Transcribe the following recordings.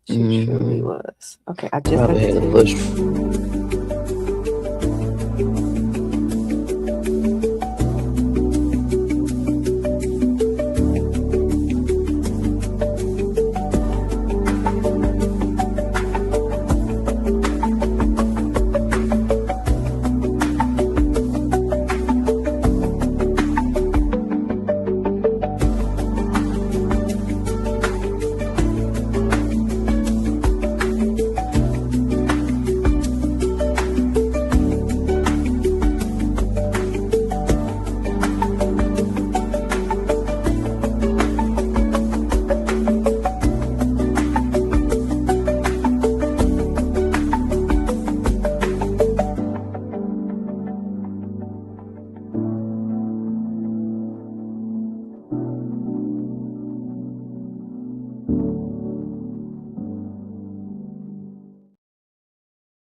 She truly was. Okay, I just Probably sent it had to a you. push.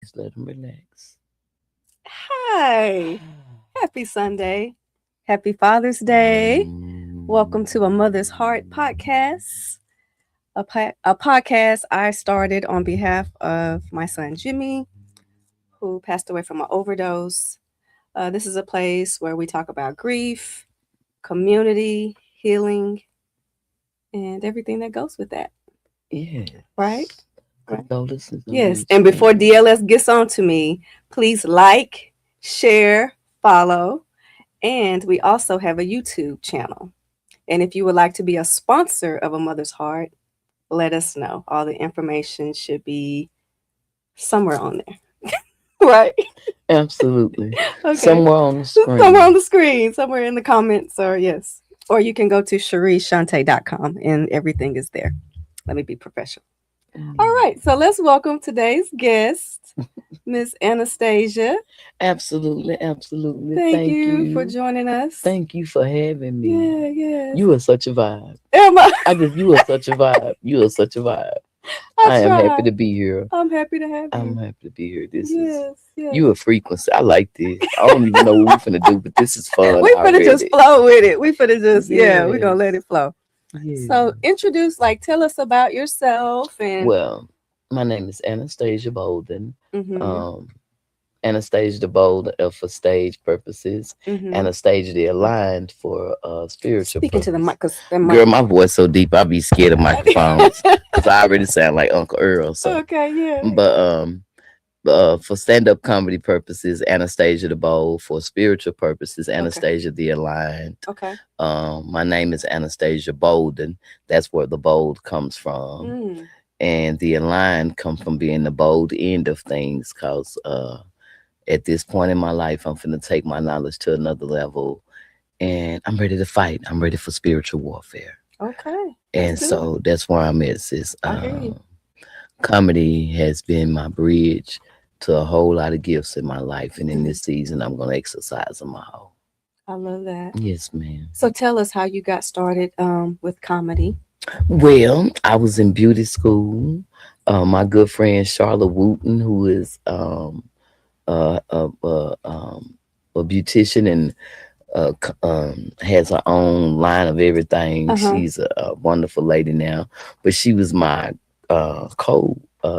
Just let them relax. Hi. Happy Sunday. Happy Father's Day. Welcome to A Mother's Heart podcast. A podcast I started on behalf of my son Jimmy, who passed away from an overdose. This is a place where we talk about grief, community, healing, and everything that goes with that. Yeah. Right? Right. Condolences. Yes. And before DLS gets on to me, please like, share, follow. And we also have a YouTube channel. And if you would like to be a sponsor of A Mother's Heart, let us know. All the information should be somewhere on there. Right? Absolutely. Okay. Somewhere on the screen. Somewhere on the screen, somewhere in the comments, or yes. Or you can go to CherieShante.com and everything is there. Let me be professional. All right, so let's welcome today's guest, Miss Anastasia. Absolutely. Thank you for joining us. Thank you for having me. Yeah. You are such a vibe. Am I? You are such a vibe. You are such a vibe. I am happy to be here. I'm happy to have you. I'm happy to be here. This Yes. is you a frequency. I like this. I don't even know what we're finna do, but this is fun. We finna just flow with it. We finna just we're gonna let it flow. Yeah. So tell us about yourself and well, my name is Anastasia Bolden. Anastasia the Bold for stage purposes. Anastasia the Aligned for spiritual Speaking purposes. to the mic, Girl, my voice so deep, I be scared of microphones because I already sound like Uncle Earl. So okay, yeah. But for stand-up comedy purposes, Anastasia the Bold. For spiritual purposes, Anastasia the Aligned. Okay. My name is Anastasia Bolden. That's where the bold comes from. And the aligned come from being the bold end of things, because at this point in my life, I'm finna take my knowledge to another level, and I'm ready to fight. I'm ready for spiritual warfare. Okay. And so that's where I'm at, sis. Comedy has been my bridge to a whole lot of gifts in my life, and in this season, I'm gonna exercise them all. I love that. Yes, ma'am. So tell us how you got started with comedy. Well, I was in beauty school. My good friend Charlotte Wooten, who is a beautician and has her own line of everything. She's a wonderful lady now, but she was my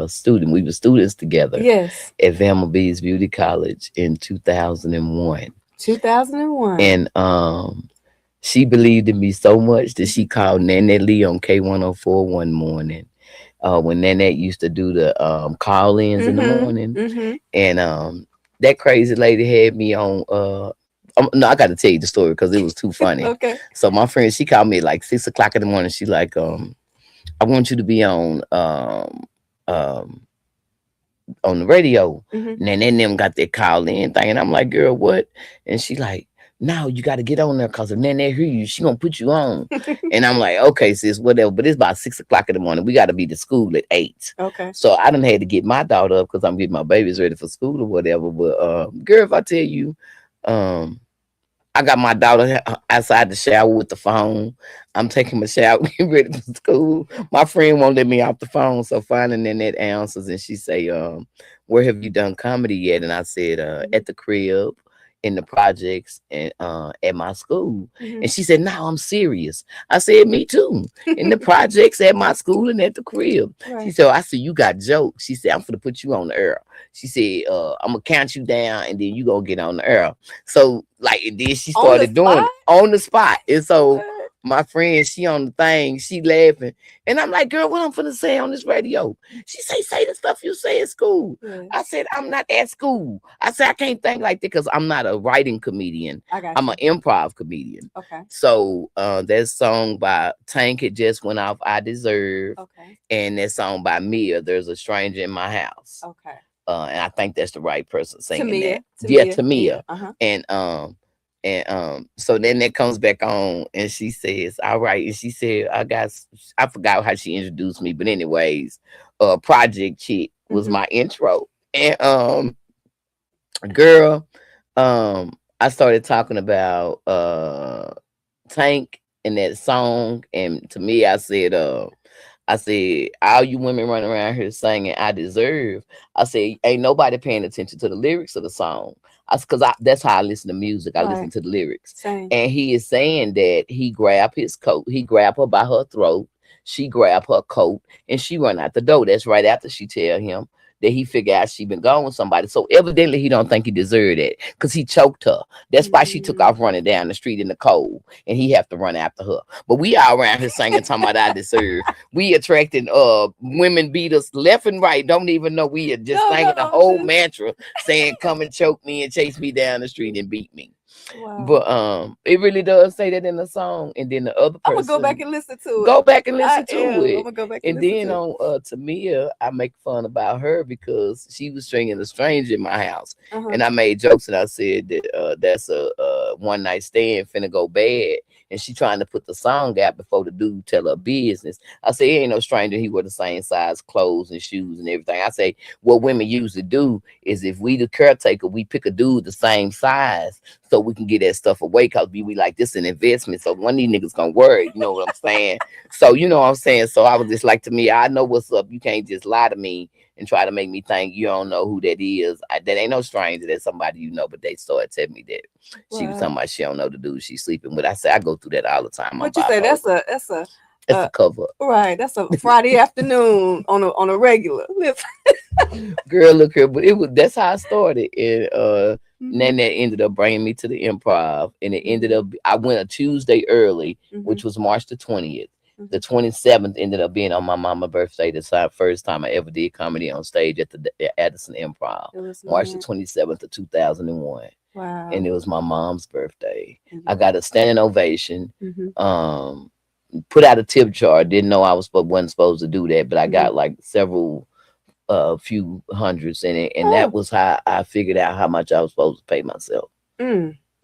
student. We were students together. Yes. At Velma Bees Beauty College in 2001. 2001. And she believed in me so much that she called Nanette Lee on K104 one morning. When Nanette used to do the call-ins in the morning. And that crazy lady had me on no, I got to tell you the story because it was too funny. Okay. So my friend, she called me at like 6 o'clock in the morning. She like, I want you to be on the radio. And then them got that call in thing. And I'm like, girl, what? And she like, no, you got to get on there because if Nanette hear you, she gonna put you on. And I'm like, okay, sis, whatever. But it's about 6 o'clock in the morning. We got to be to school at 8. Okay. So I done had to get my daughter up because I'm getting my babies ready for school or whatever. But girl, if I tell you, I got my daughter outside the shower with the phone. I'm taking my shower, getting ready for school. My friend won't let me off the phone. So finally Nanette answers and she say, where have you done comedy yet? And I said, at the crib. in the projects and at my school. Mhm. And she said, no, I'm serious. I said, me too. In the projects at my school and at the crib. She Right. said, I said, you got jokes. She said, I'm gonna put you on the air. She said, I'm gonna count you down and then you gonna get on the air. So like, and then she On the started doing spot? it on the spot. And so What? my friend, she on the thing, she laughing. And I'm like, girl, what I'm finna say on this radio? She say the stuff you say at school. Yeah. I said, I'm not at school. I said, I can't think like that because I'm not a writing comedian. I got I'm an you. improv comedian. Okay. So that song by Tank had just went off, I Deserve. Okay. And that song by Mia, There's a Stranger in My House. Okay. And I think that's the right person singing Tamia. that. Yeah, Tamia. Tamia. Uh-huh. And so then that comes back on and she says, all right. And she said, I forgot how she introduced me, but anyways, Project Chick was Mhm. my intro. And girl, I started talking about Tank and that song. And to me, I said, all you women running around here singing I Deserve. I said, ain't nobody paying attention to the lyrics of the song. Because that's how I listen to music. I listen Right. to the lyrics. Same. And he is saying that he grabbed his coat. He grabbed her by her throat. She grabbed her coat and she run out the door. That's right after she tell him that he figured out she been gone with somebody. So evidently he don't think he deserved it because he choked her. That's why she took off running down the street in the cold and he have to run after her. But we all around here singing talking about I deserve. We attracting women beaters left and right. Don't even know we are just singing the whole mantra saying come and choke me and chase me down the street and beat me. Wow. But it really does say that in the song. And then the other I'm person, gonna go back and listen to it. go back and listen I to am. I'm it. gonna go back and And listen then to it. on Tamia, I make fun about her because she was stringing a stranger in my house. Uh-huh. And I made jokes and I said that that's a one night stand finna go bad. And she trying to put the song out before the dude tell her business. I say, he ain't no stranger. He wear the same size clothes and shoes and everything. I say, what women usually do is if we the caretaker, we pick a dude the same size so we can get that stuff away because we like this an investment. So one of these niggas gonna worry. You know what I'm saying? So you know what I'm saying? So I was just like, to me, I know what's up. You can't just lie to me and try to make me think you don't know who that is. That ain't no stranger. That's somebody you know. But they started telling me that she was talking about she don't know the dude she's sleeping with. I say I go through that all the time. What you say? That's a cover. Right. That's a Friday afternoon on a regular. Girl, look here, but that's how I started. And then that ended up bringing me to the improv, and it ended up I went a Tuesday early, which was March the 20th. The 27th ended up being on my mama's birthday. That's the first time I ever did comedy on stage at the Addison Improv. March the 27th of 2001. Wow. And it was my mom's birthday. I got a standing ovation. Put out a tip jar. Didn't know I wasn't supposed to do that, but I got like several few hundreds in it, and that was how I figured out how much I was supposed to pay myself.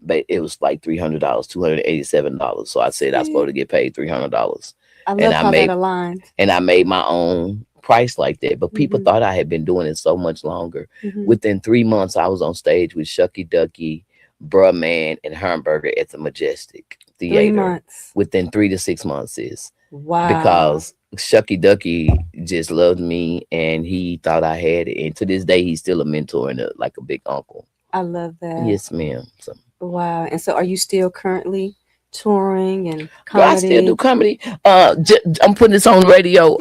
But it was like $300, $287. So I said I was supposed to get paid $300. I love how that aligned. And I made my own price like that. But people thought I had been doing it so much longer. Within 3 months, I was on stage with Shucky Ducky, Bruh Man, and Hamburger at the Majestic Theater. 3 months. Within 3 to 6 months is. Wow. Because Shucky Ducky just loved me and he thought I had it. And to this day, he's still a mentor and like a big uncle. I love that. Yes, ma'am. So. Wow. And so are you still currently touring and comedy? Well, I still do comedy. I'm putting this on radio.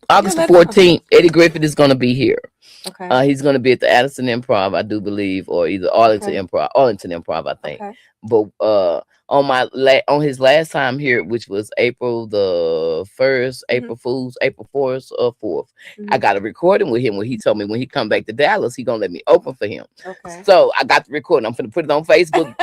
August the 14th, Eddie Griffith is going to be here. Okay. He's going to be at the Addison Improv, I do believe, or either Arlington Improv, I think. Okay. But on his last time here, which was April the 1st, April Fool's, April 4th or 4th, I got a recording with him where he told me when he come back to Dallas, he gonna let me open for him. Okay. So I got the recording. I'm gonna put it on Facebook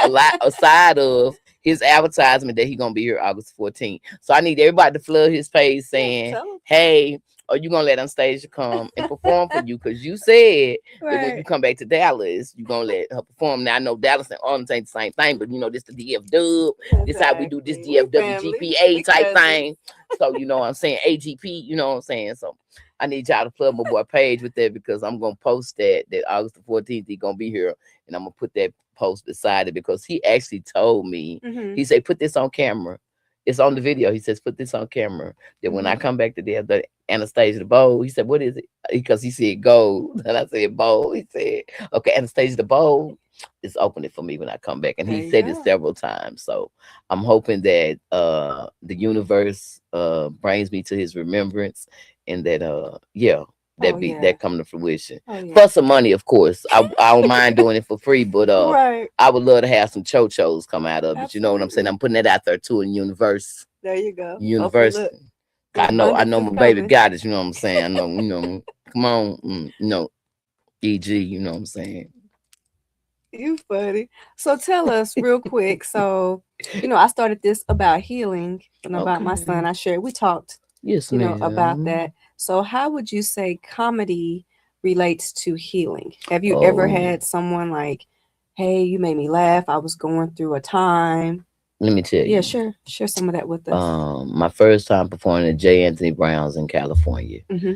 aside of his advertisement that he gonna be here August 14th. So I need everybody to flood his page saying, hey, are you gonna let Anastasia come and perform for you? Because you said that when you come back to Dallas, you gonna let her perform. Now I know Dallas and Arlington ain't the same thing, but you know this the DF Dub. This how we do this DFW GPA type thing. So you know what I'm saying, AGP. You know what I'm saying. So I need y'all to plug my boy page with that because I'm gonna post that August the 14th he gonna be here, and I'm gonna put that post beside it because he actually told me he said put this on camera. It's on the video. He says, put this on camera. That when I come back to the Anastasia the Bold, he said, what is it? Because he said gold. And I said, bold. He said, okay, Anastasia the Bold. it's opening for me when I come back. And There he you said it go. several times. So I'm hoping that the universe brings me to his remembrance, and that yeah, Oh yeah. that come to fruition. Oh yeah. Plus some money, of course. I don't mind doing it for free, but Right. I would love to have some cho-chos come out of it. You know what I'm saying? Absolutely. I'm putting that out there too in There you go. Hopefully, universe. look, the I abundance know is my baby coming. got it. You know what I'm saying? I know, come on, EG. You know what I'm saying? You funny. So tell us real quick. So, I started this about healing and about my son. Okay. I shared, we talked, Yes, about ma'am. that. So, how would you say comedy relates to healing? Have you ever Oh, had someone like, hey, you made me laugh. I was going through a time. let me tell Yeah, you. sure. Share some of that with us. My first time performing at J. Anthony Brown's in California. Mm-hmm.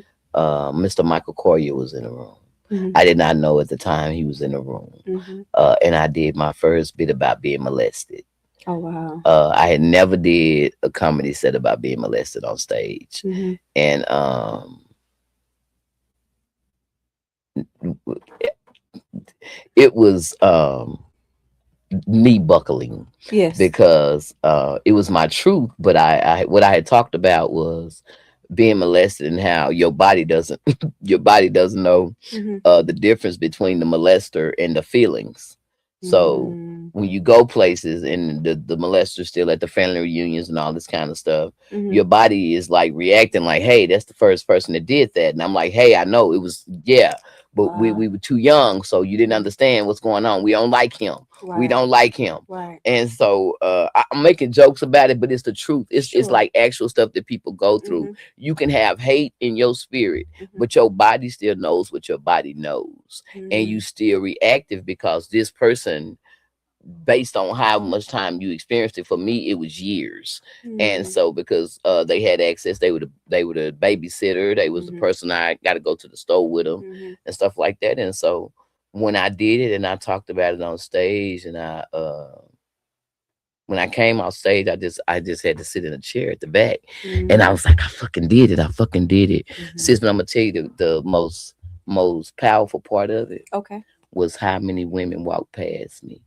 Mr. Michael Corrier was in the room. Mm-hmm. I did not know at the time he was in the room. Mm-hmm. And I did my first bit about being molested. Oh, wow. I had never did a comedy set about being molested on stage, Mm-hmm. and it was knee buckling Yes. because it was my truth. But I what I had talked about was being molested and how your body doesn't your body doesn't know Mm-hmm. the difference between the molester and the feelings. So Mm-hmm. when you go places and the molester still at the family reunions and all this kind of stuff, Mm-hmm. your body is like reacting like, hey, that's the first person that did that. And I'm like, hey, I know it was, yeah, but Wow. we were too young, so you didn't Mm-hmm. understand what's going on. We don't like him. We Right. don't like him. Right. And so I'm making jokes about it, but it's the truth. It's Sure. like actual stuff that people go through. Mm-hmm. You can have hate in your spirit, Mm-hmm. but your body still knows what your body knows, and Mm-hmm. you still reactive because this person, based on how much time you experienced it. For me, it was years. And Mm-hmm. so because they had access, they were the babysitter, they was the Mm-hmm. person I got to go to the store with them Mm-hmm. and stuff like that. And so when I did it and I talked about it on stage, and I when I came off stage, I just had to sit in a chair at the back, and I Mm-hmm. was like, I fucking did it. I fucking did it. Mm-hmm. Sis, but I'm gonna tell you the most powerful part of it Okay. was how many women walked past me.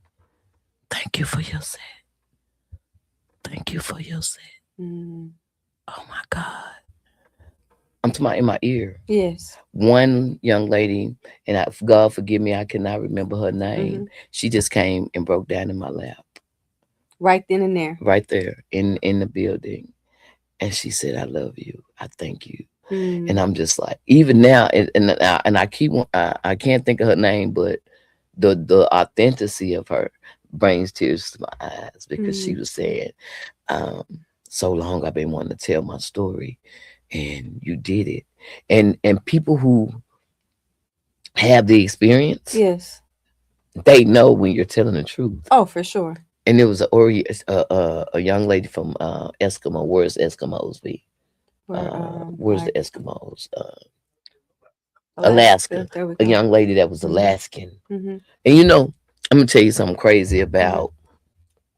Thank you for your set. Thank you for your set. Mm-hmm. Oh my God. I'm talking about in my ear. Yes. One young lady, and God forgive me, I cannot remember her Mm-hmm. name. She just came and broke down in my lap, Right then and there. right there in the building. And she said, I love you. I thank you. And Mm-hmm. I'm just like, even now, and I keep, I can't think of her name, but the authenticity of her brings tears to my eyes because she Mm-hmm. was saying, um, so long I've been wanting to tell my story, and you did it. And people who have the experience, Yes. they know when you're telling the truth. Oh, for sure. And there was a young lady from Eskimo. Where's Eskimos be? Or Where's the like Eskimos? Alaska. Alaska. There we A go. young lady that was Mm-hmm. Alaskan. Mm-hmm. And I'm gonna tell you something crazy What? about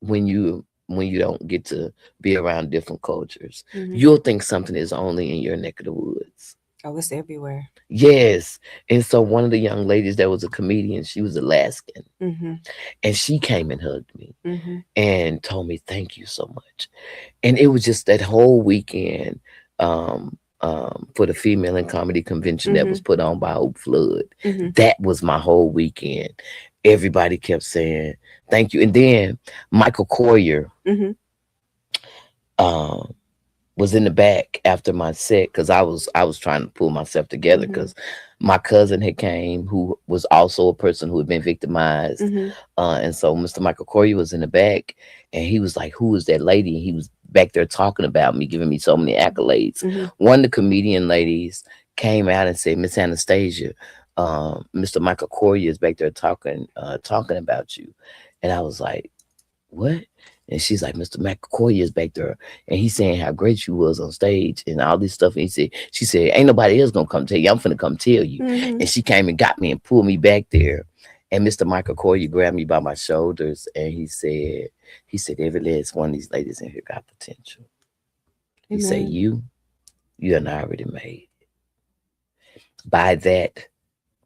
when you don't get to be around different cultures. Mm-hmm. You'll think something is only in your neck of the woods. Oh, it's everywhere. Yes. And so one of the young ladies that was a comedian, she was Alaskan, Mm-hmm. and she came and hugged me Mm-hmm. and told me thank you so much. And it was just that whole weekend, for the female in comedy convention that Mm-hmm. was put on by Hope Flood. Mm-hmm. That was my whole weekend. Everybody kept saying thank you. And then Michael Corrier Mm-hmm. um, was in the back after my set because I was trying to pull myself together Mm-hmm. because my cousin had came, who was also a person who had been victimized. Mm-hmm. And so Mr. Michael Corrier was in the back, and he was like, who is that lady? And he was back there talking about me, giving me so many accolades. Mm-hmm. One of the comedian ladies came out and said, Miss Anastasia, Mr. Michael Corrier is back there talking about you. And I was like, what? And she's like, Mr. McCoy is back there, and he's saying how great you was on stage and all this stuff. And she said, ain't nobody else gonna come tell you. I'm finna come tell you. Mm-hmm. And she came and got me and pulled me back there. And Mr. Michael Corey grabbed me by my shoulders, and he said, every last one of these ladies in here got potential. He said, Amen. you done already made. By that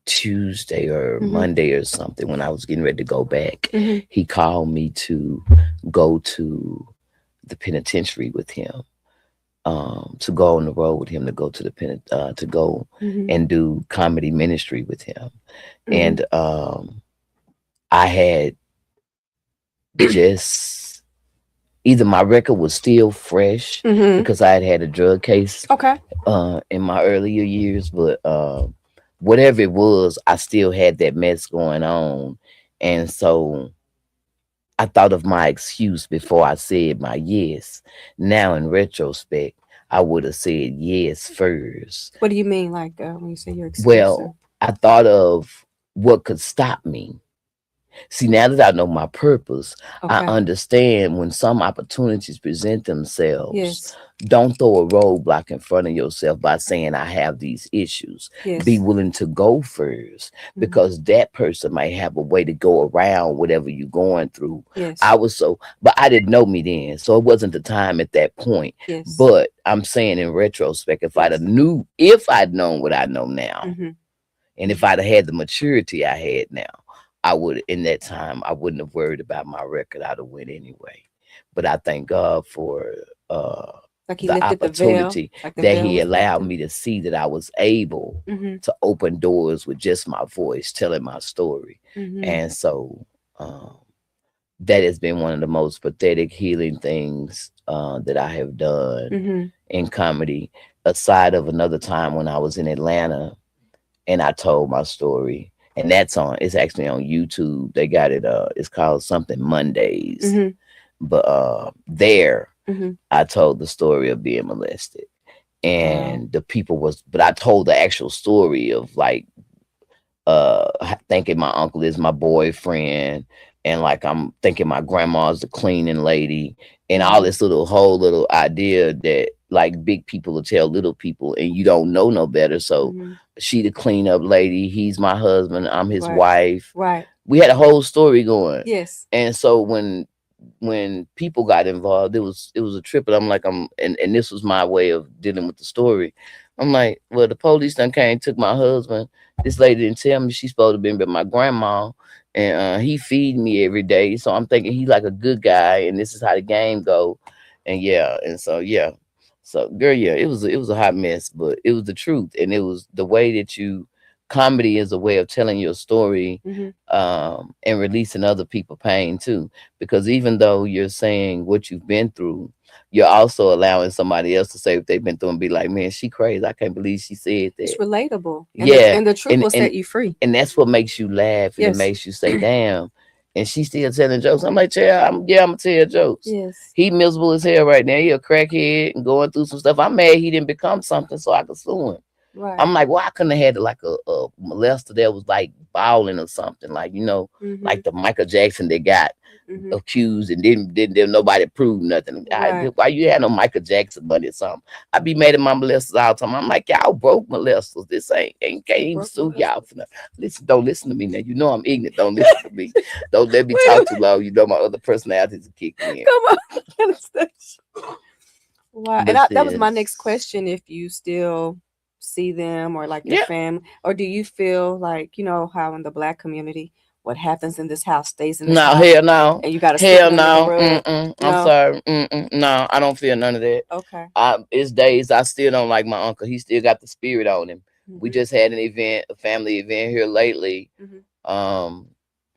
Tuesday or Mm-hmm. Monday or something when I was getting ready to go back. Mm-hmm. He called me to go to the penitentiary with him, to go on the road with him, to go to the to go Mm-hmm. and do comedy ministry with him. Mm-hmm. And I had just either my record was still fresh Mm-hmm. because I had had a drug case Okay. in my earlier years, but whatever it was, I still had that mess going on. And so I thought of my excuse before I said my yes. Now, in retrospect, I would have said yes first. What do you mean, like when you say your excuse? Well, I thought of what could stop me. See, now that I know my purpose, I Okay. understand when some opportunities present themselves, Yes. don't throw a roadblock in front of yourself by saying, I have these issues. Be Yes. willing to go first, Mm-hmm. because that person might have a way to go around whatever you're going through. Yes. I was so, but I didn't know me then. So it wasn't the time at that point. Yes. But I'm saying in retrospect, Yes. if I'd known what I know now, Mm-hmm. and if I'd have had the maturity I had now, I would, in that time, I wouldn't have worried about my record. I'd have went anyway. But I thank God for uh, Like he the lifted the veil, opportunity like the that veil He was allowed lifted. me to see that I was able Mm-hmm. to open doors with just my voice, telling my story. Mm-hmm. And so that has been one of the most pathetic healing things that I have done Mm-hmm. in comedy, aside of another time when I was in Atlanta and I told my story. And it's actually on YouTube. They got it, it's called something Mondays. Mm-hmm. But there Mm-hmm. I told the story of being molested. Wow. And the people was, but I told the actual story of like thinking my uncle is my boyfriend, and like I'm thinking my grandma's the cleaning lady, and all Mm-hmm. this whole little idea that like big people will tell little people and you don't know no better. So Mm-hmm. she the cleanup lady, he's my husband, I'm his Right. wife. Right. We had a whole story going. Yes. And so when people got involved, it was a trip. And I'm like, and this was my way of dealing with the story. I'm like, well, the police done came, took my husband. This lady didn't tell me she's supposed to be with my grandma, and he feed me every day. So I'm thinking he's like a good guy, and this is how the game go. And yeah, and so yeah, so girl, yeah, it was a hot mess, but it was the truth, and it was the way that you comedy is a way of telling your story, Mm-hmm. and releasing other people pain too, because even though you're saying what you've been through, you're also allowing somebody else to say what they've been through and be like, man, she crazy, I can't believe she said It's that. relatable, and the Yeah, and the truth and will and set you free. and that's what makes you laugh, and it Yes. makes you say, damn. And she's still telling jokes. I'm like, yeah, I'm gonna tell jokes. Yes. He miserable as hell right now. He a crackhead and going through some stuff. I'm mad he didn't become something so I could sue him. Right. I'm like, well, I couldn't have had like a molester that was like bowling or something, like, Mm-hmm. like the Michael Jackson that got Mm-hmm. accused and didn't nobody prove nothing. Right. Why you had no Michael Jackson money or something? I be mad at my molesters all the time. I'm like, y'all broke molesters. This ain't can't even Broke sue y'all molesters. for nothing. Listen, don't listen to me now. You know I'm ignorant. Don't listen to me. Don't let me Wait a talk too minute. long. You know my other personalities will kick in. Come on. Anastasia. Wow. And But that was my next this, question. If you still see them or like your yeah. family, or do you feel like, how in the black community, what happens in this house stays in this No, house hell no. and you got to sweep Hell it under the no. rug? Mm-mm. I'm No? sorry. Mm-mm. No, I don't feel none of that. Okay. It's days I still don't like my uncle. He still got the spirit on him. We Mm-hmm. just had an event, a family event here lately, Mm-hmm. um,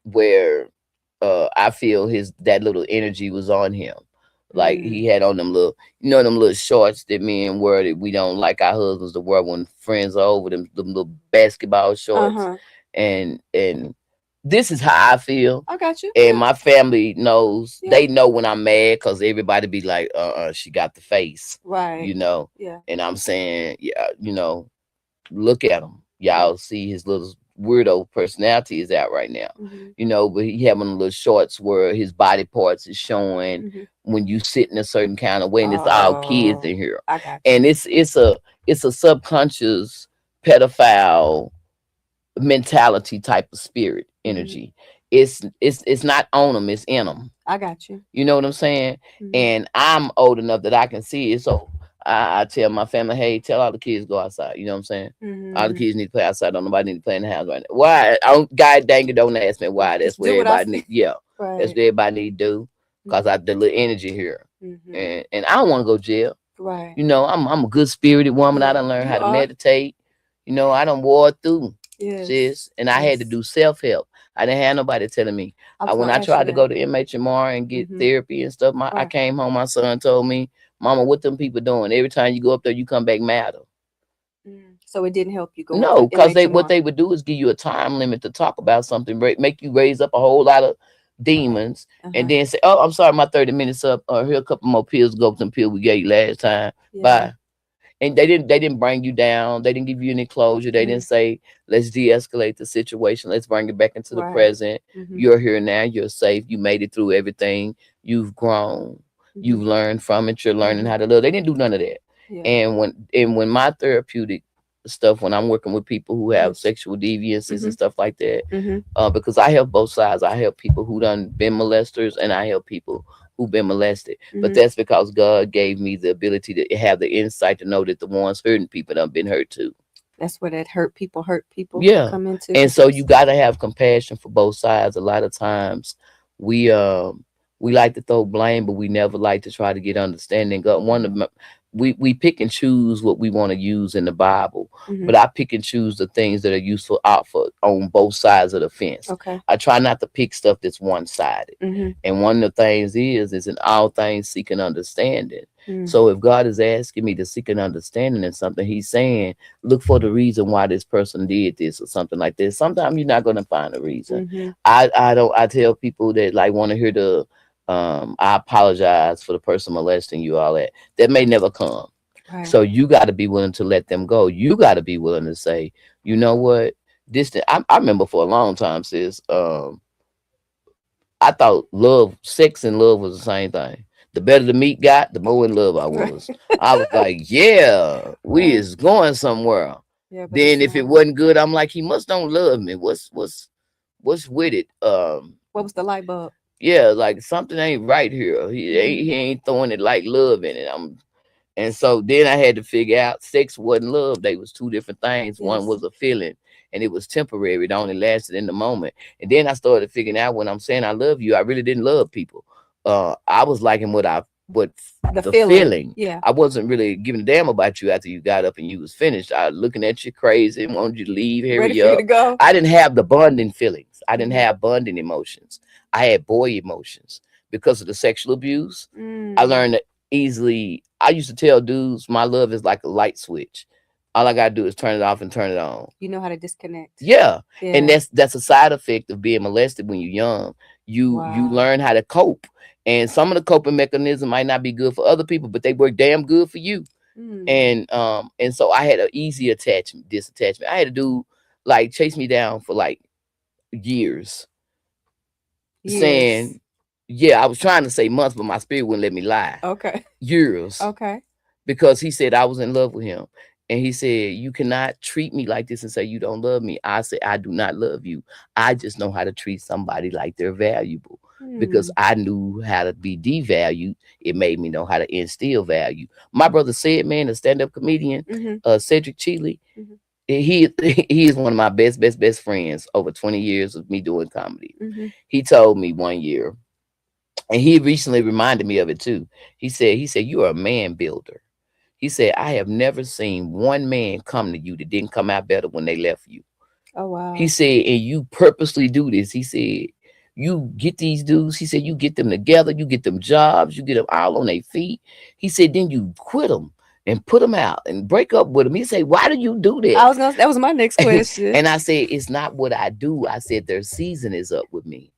where I feel his that little energy was on him. Like he Mm. had on them little, them little shorts that men wear that we don't like our husbands to wear when friends are over, them little basketball shorts. Uh-huh. And this is how I feel. I got you. And Yeah. my family knows, Yeah. they know when I'm mad, because everybody be like, she got the face, Right. you know. Yeah. And I'm saying, yeah, look at him. Yeah. Y'all see his little weirdo personality is out right now. Mm-hmm. But he having little shorts where his body parts is showing Mm-hmm. when you sit in a certain kind of way, and it's all kids Oh, in here. I got And you. it's a subconscious pedophile mentality type of spirit Mm-hmm. energy. It's not on them, it's in them. I got you. You know what I'm saying? Mm-hmm. And I'm old enough that I can see it. So I tell my family, hey, tell all the kids go outside. You know what I'm saying? All the Mm-hmm. kids need to play outside. Don't nobody need to play in the house right now. Why? I don't, God dang it, don't ask me why. That's Just what do what I everybody say. need. Yeah, that's Right. what everybody need to do. Cause I Mm-hmm. the little energy here, Mm-hmm. and I don't want to go to jail. Right. You know, I'm a good spirited woman. I Yeah, done learned you how to are. meditate. You know, I done wore through, Yes. sis, and I had to Yes. do self help. I didn't have nobody telling me. I was When gonna I ask you tried to that. go to MHMR and get Mm-hmm. therapy and stuff, I Right. came home. My son told me, "Mama, what them people doing? Every time you go up there, you come back madder." Mm. So it didn't help you going to No, because what MHMR. they would do is give you a time limit to talk about something, make you raise up a whole lot of demons, and Uh-huh. then say, "Oh, I'm sorry, my 30 minutes up. Or here a couple more pills. Go with them pills we gave you last time. Yeah. Bye." And they didn't bring you down. They didn't give you any closure. They Mm. didn't say, let's de-escalate the situation. Let's bring it back into the Right. present. Mm-hmm. You're here now. You're safe. You made it through everything. You've grown. Mm-hmm. You've learned from it. You're learning Mm-hmm. how to live. They didn't do none of that. Yeah. And when my therapeutic stuff, when I'm working with people who Mm-hmm. have sexual deviances Mm-hmm. and stuff like that, Mm-hmm. because I help both sides. I help people who done been molesters, and I help people who've been molested. But Mm-hmm. that's because God gave me the ability to have the insight to know that the ones hurting people done been hurt too. That's where that hurt people Yeah. come into And because so you gotta have compassion for both sides. A lot of times we like to throw blame, but we never like to try to get understanding. God, we pick and choose what we want to use in the Bible, mm-hmm. but I pick and choose the things that are useful out for on both sides of the fence. Okay. I try not to pick stuff that's one sided. Mm-hmm. And one of the things is in all things seeking understanding. Mm. So if God is asking me to seek an understanding in something, He's saying, look for the reason why this person did this or something like this. Sometimes you're not gonna find a reason. Mm-hmm. I tell people that like want to hear the I apologize for the person molesting you, all that may never come. Right. So you got to be willing to let them go. You got to be willing to say, you know what, I remember for a long time, sis. I thought sex and love was the same thing. The better the meat got, the more in love I Right. was. I was like, yeah, we Right. is going somewhere. Yeah, but it's Then if it not. wasn't good, I'm like, he must don't love me. What's with it? What was the light bulb? Yeah, like something ain't right here. He Mm-hmm. ain't he ain't throwing it like love in it. And so then I had to figure out sex wasn't love. They was two different things. One Yes. was a feeling and it was temporary. It only lasted in the moment. And then I started figuring out when I'm saying I love you, I really didn't love people. I was liking what The the feeling. feeling. Yeah. I wasn't really giving a damn about you after you got up and you was finished. I was looking at you crazy, wanted you to leave, Ready hurry for you to up. go. I didn't have the bonding feelings. I didn't Mm-hmm. have bonding emotions. I had boy emotions because of the sexual abuse. I Mm. learned easily. I used to tell dudes my love is like a light switch. All I gotta do is turn it off and turn it on. You know how to disconnect. Yeah. And Yeah. that's a side effect of being molested when you're young. You Wow. learn how to cope. And some of the coping mechanism might not be good for other people, but they work damn good for you. Mm. And so I had an easy disattachment. I had a dude like chase me down for like years, Years. saying, yeah, I was trying to say months, but my spirit wouldn't let me lie. Okay. Years. Okay. Because he said I was in love with him. And he said, you cannot treat me like this and say you don't love me. I said, I do not love you. I just know how to treat somebody like they're valuable. Because Hmm. I knew how to be devalued, it made me know how to instill value. My brother said, man, a stand-up comedian, Mm-hmm. Cedric Chile, Mm-hmm. he is one of my best friends over 20 years of me doing comedy. Mm-hmm. He told me one year, and he recently reminded me of it too. He said, you are a man builder. He said, I have never seen one man come to you that didn't come out better when they left you. Oh He wow. said, and you purposely do this. He said, you get these dudes. He said, you get them together, you get them jobs, you get them all on their feet. He said, then you quit them and put them out and break up with them. He said, why do you do I that? was gonna. That was my next question. And I said, it's not what I do. I said, their season is up with me.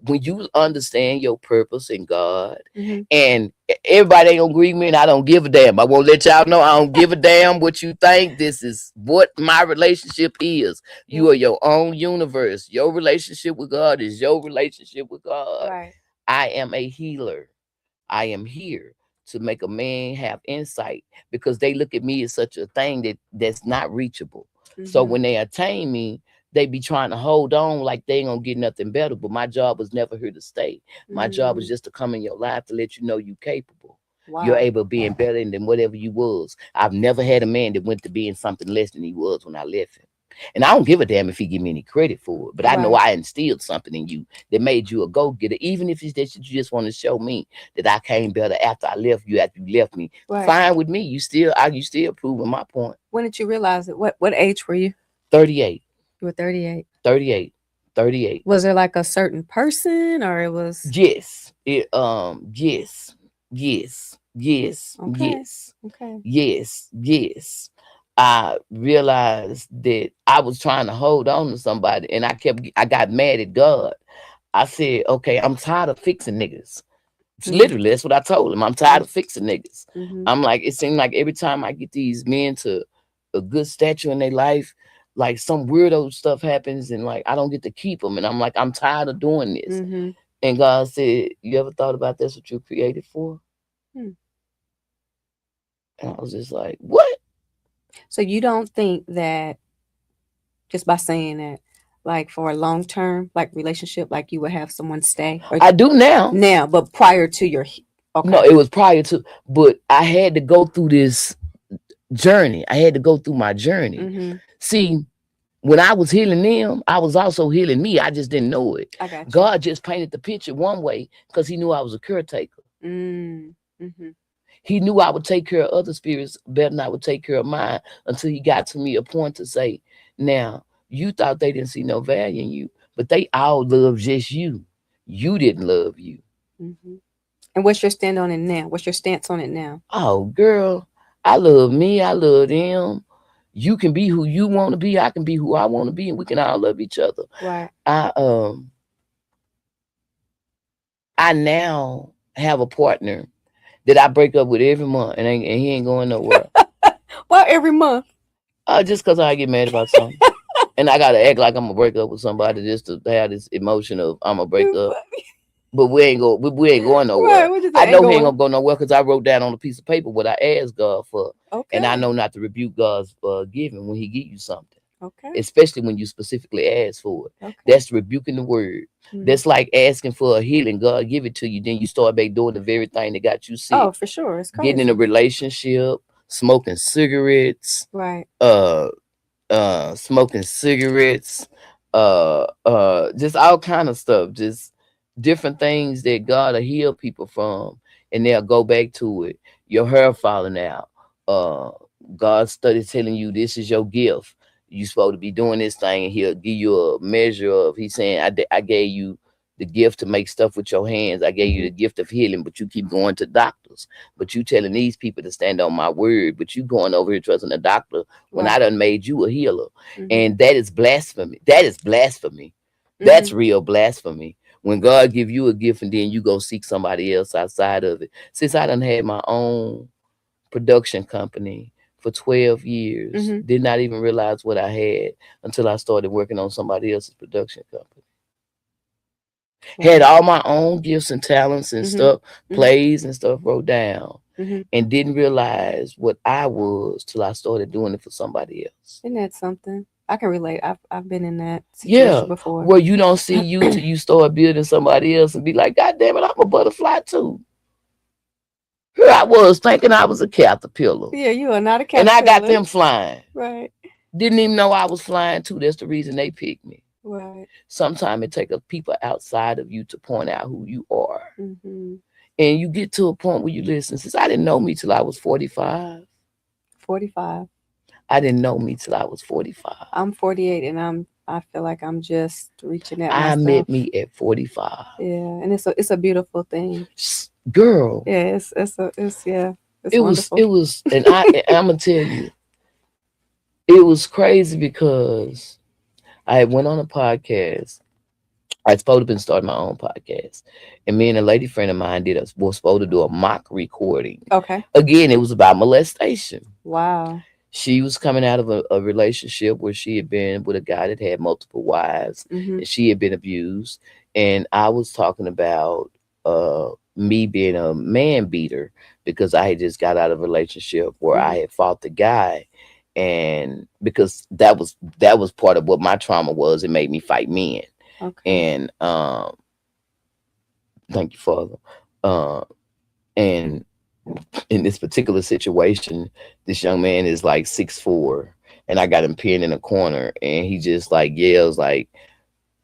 When you understand your purpose in God, Mm-hmm. and everybody ain't gonna agree with me, and I don't give a damn. I won't let y'all know I don't give a damn what you think. This is what my relationship is. You Yeah. are your own universe. Your relationship with God is your relationship with God. Right. I am a healer. I am here to make a man have insight because they look at me as such a thing that's not reachable. So Mm-hmm. when they attain me, they be trying to hold on like they ain't gonna get nothing better. But my job was never here to stay. My job was Mm. just to come in your life to let you know you capable. You're Wow. able to being better than whatever you was. I've never had a man that went to being something less than he was when I left him. And I don't give a damn if he give me any credit for it, but I know Right. I instilled something in you that made you a go-getter, even if it's that you just want to show me that I came better after I left you, after you left me. Right. Fine with me. You still proving my point. When did you realize it? What age were you? 38, You were 38. 38, 38. Was there like a certain person or it was Yes. Yes. Yes. Yes. okay. Yes. Okay. Yes. Yes. I realized that I was trying to hold on to somebody and I got mad at God. I said, okay, I'm tired of fixing niggas. It's Mm-hmm. literally, that's what I told him. I'm tired of fixing niggas. Mm-hmm. I'm like, it seemed like every time I get these men to a good stature in their life, like some weirdo stuff happens and like I don't get to keep them. And I'm like, I'm tired of doing this. Mm-hmm. And God said, you ever thought about that's what you're created for? Hmm. And I was just like, what? So you don't think that just by saying that, like for a long term, like relationship, like you would have someone stay or I do now. now, but prior to your No, okay. it was prior to, but I had to go through this journey. I had to go through my journey. Mm-hmm. See, when I was healing them, I was also healing me. I just didn't know it. I got you. God just painted the picture one way because he knew I was a caretaker. Mm-hmm. He knew I would take care of other spirits better than I would take care of mine until he got to me a point to say, now, you thought they didn't see no value in you, but they all love just you. You didn't love you. Mm-hmm. And what's your stand on it now? What's your stance on it now? Oh, girl, I love me. I love them. You can be who you want to be. I can be who I want to be, and we can all love each other. Right. I I now have a partner that I break up with every month, and he ain't going nowhere. Well, every month. Just because I get mad about something. And I gotta act like I'm gonna break up with somebody just to have this emotion of I'm gonna break You up. funny. But we ain't going Right. nowhere. What you I say? Ain't know he ain't gonna going. go nowhere because I wrote down on a piece of paper what I asked God for. And I Okay. know not to rebuke God's giving when he give you something. Okay. Especially when you specifically ask for it. Okay. That's rebuking the word. Mm-hmm. That's like asking for a healing. God give it to you. Then you start back doing the very thing that got you sick. Oh, for sure. It's Getting in a crazy. relationship, smoking cigarettes, Right. uh smoking cigarettes, just all kind of stuff, just different things that God will heal people from, and they'll go back to it. Your hair falling out. Uh, God started telling you this is your gift. You supposed to be doing this thing, and He'll give you a measure of. He's saying, I gave you the gift to make stuff with your hands. I gave you Mm-hmm. the gift of healing, but you keep going to doctors. But you telling these people to stand on my word, but you going over here trusting a doctor when I Right. done made you a healer. Mm-hmm. And that is blasphemy. That is blasphemy. Mm-hmm. That's real blasphemy. When God give you a gift and then you go seek somebody else outside of it. Since I done had my own production company for 12 years, Mm-hmm. did not even realize what I had until I started working on somebody else's production company. Had Wow. all my own gifts and talents and Mm-hmm. stuff, Mm-hmm. plays and stuff wrote down, Mm-hmm. and didn't realize what I was till I started doing it for somebody else. Isn't that something? I can relate. I've been in that Yeah, situation before. where you don't see you till you start building somebody else and be like, God damn it, I'm a butterfly too. Here I was thinking I was a caterpillar, Yeah, you are not a and I got caterpillar. them flying. Right. Didn't even know I was flying too. That's the reason they picked me. Right. Sometimes it takes people outside of you to point out who you are. Mm-hmm. And you get to a point where you listen. Since I didn't know me till I was 45, 45. I didn't know me till I was 45. I'm 48 and I feel like I'm just reaching at I myself. met me at 45. Yeah, and it's a beautiful thing. Girl, Yeah, it's yeah, it's it was, wonderful. and I'm gonna tell you, it was crazy because I went on a podcast. I was supposed to been starting my own podcast, and me and a lady friend of mine was supposed to do a mock recording. Okay. Again, it was about molestation. Wow. She was coming out of a relationship where she had been with a guy that had multiple wives, Mm-hmm. and she had been abused. And I was talking about me being a man beater because I had just got out of a relationship where Mm-hmm. I had fought the guy, and because that was part of what my trauma was. It made me fight men. Okay. And thank you, Father. Uh, and in this particular situation, this young man is like 6'4", and I got him pinned in a corner, and he just like yells like,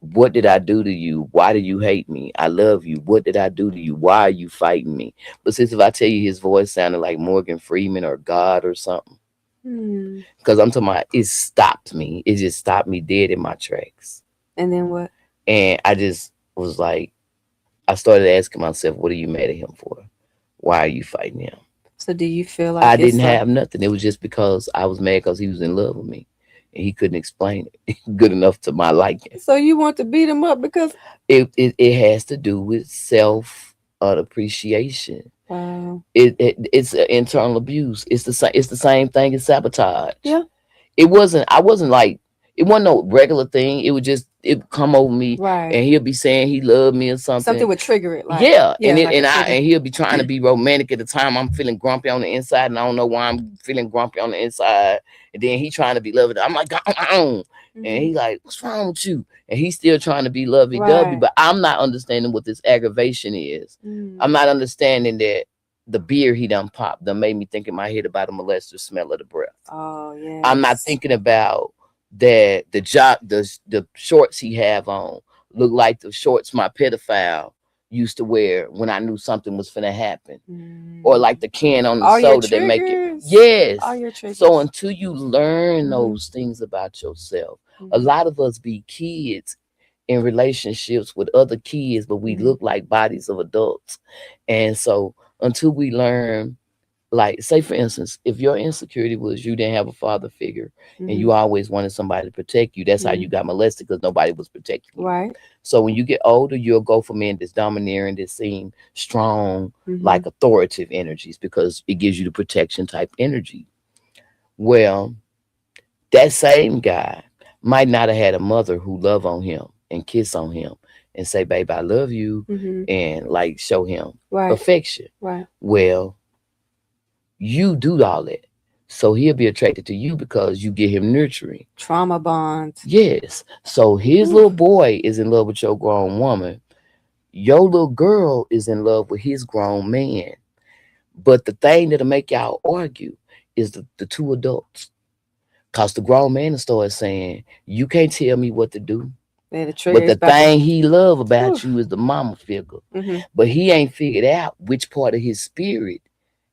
"What did I do to you? Why do you hate me? I love you. What did I do to you? Why are you fighting me?" But since if I tell you his voice sounded like Morgan Freeman or God or something, Hmm. because I'm talking about, it stopped me. It just stopped me dead in my tracks. And then what? And I just was like, I started asking myself, what are you mad at him for? Why are you fighting him? So do you feel I like didn't it's a have nothing. It was just because I was mad because he was in love with me. And he couldn't explain it good enough to my liking. so you want to beat him up because It has to do with self appreciation. wow. It's internal abuse. It's the same thing as sabotage. Yeah. I wasn't like, it wasn't no regular thing. It would just, it would come over me, Right. and he'll be saying he loved me or Something something. would trigger it, like Yeah, yeah, like a trigger. and he'll be trying to be romantic at the time. I'm feeling grumpy on the inside, and I don't know why I'm feeling grumpy on the inside. And then he trying to be loving. I'm like, and he like, what's wrong with you? And he's still trying to be lovey dovey, Right. but I'm not understanding what this aggravation is. I'm Mm. not understanding that the beer he done popped done made me think in my head about a molester smell of the breath. Oh I'm not yes. thinking about that the shorts he have on look like the shorts my pedophile used to wear when I knew something was finna happen. Or Mm. like the can on the All your soda that make it. triggers. All Yes. your So triggers. until you learn Mm-hmm. those things about yourself, a Mm-hmm. lot of us be kids in relationships with other kids, but we Mm-hmm. look like bodies of adults. And so until we learn, like say for instance, if your insecurity was you didn't have a father figure and Mm-hmm. you always wanted somebody to protect you, that's how Mm-hmm. you got molested, because nobody was protecting you. Right. So when you get older, you'll go for men that's domineering, that seem strong, Mm-hmm. like authoritative energies, because it gives you the protection type energy. Well, that same guy might not have had a mother who love on him and kiss on him and say, "Babe, I love you," Mm-hmm. and like show him Right. affection. Right. Well, you do all that. So he'll be attracted to you because you get him nurturing. Trauma bonds. Yes. So his Whew. little boy is in love with your grown woman. Your little girl is in love with his grown man. But the thing that'll make y'all argue is the two adults. Cause the grown man will start saying, "You can't tell me what to do." Yeah, the But trigger is the about to. thing he love Whew. about you is the mama figure. Mm-hmm. But he ain't figured out which part of his spirit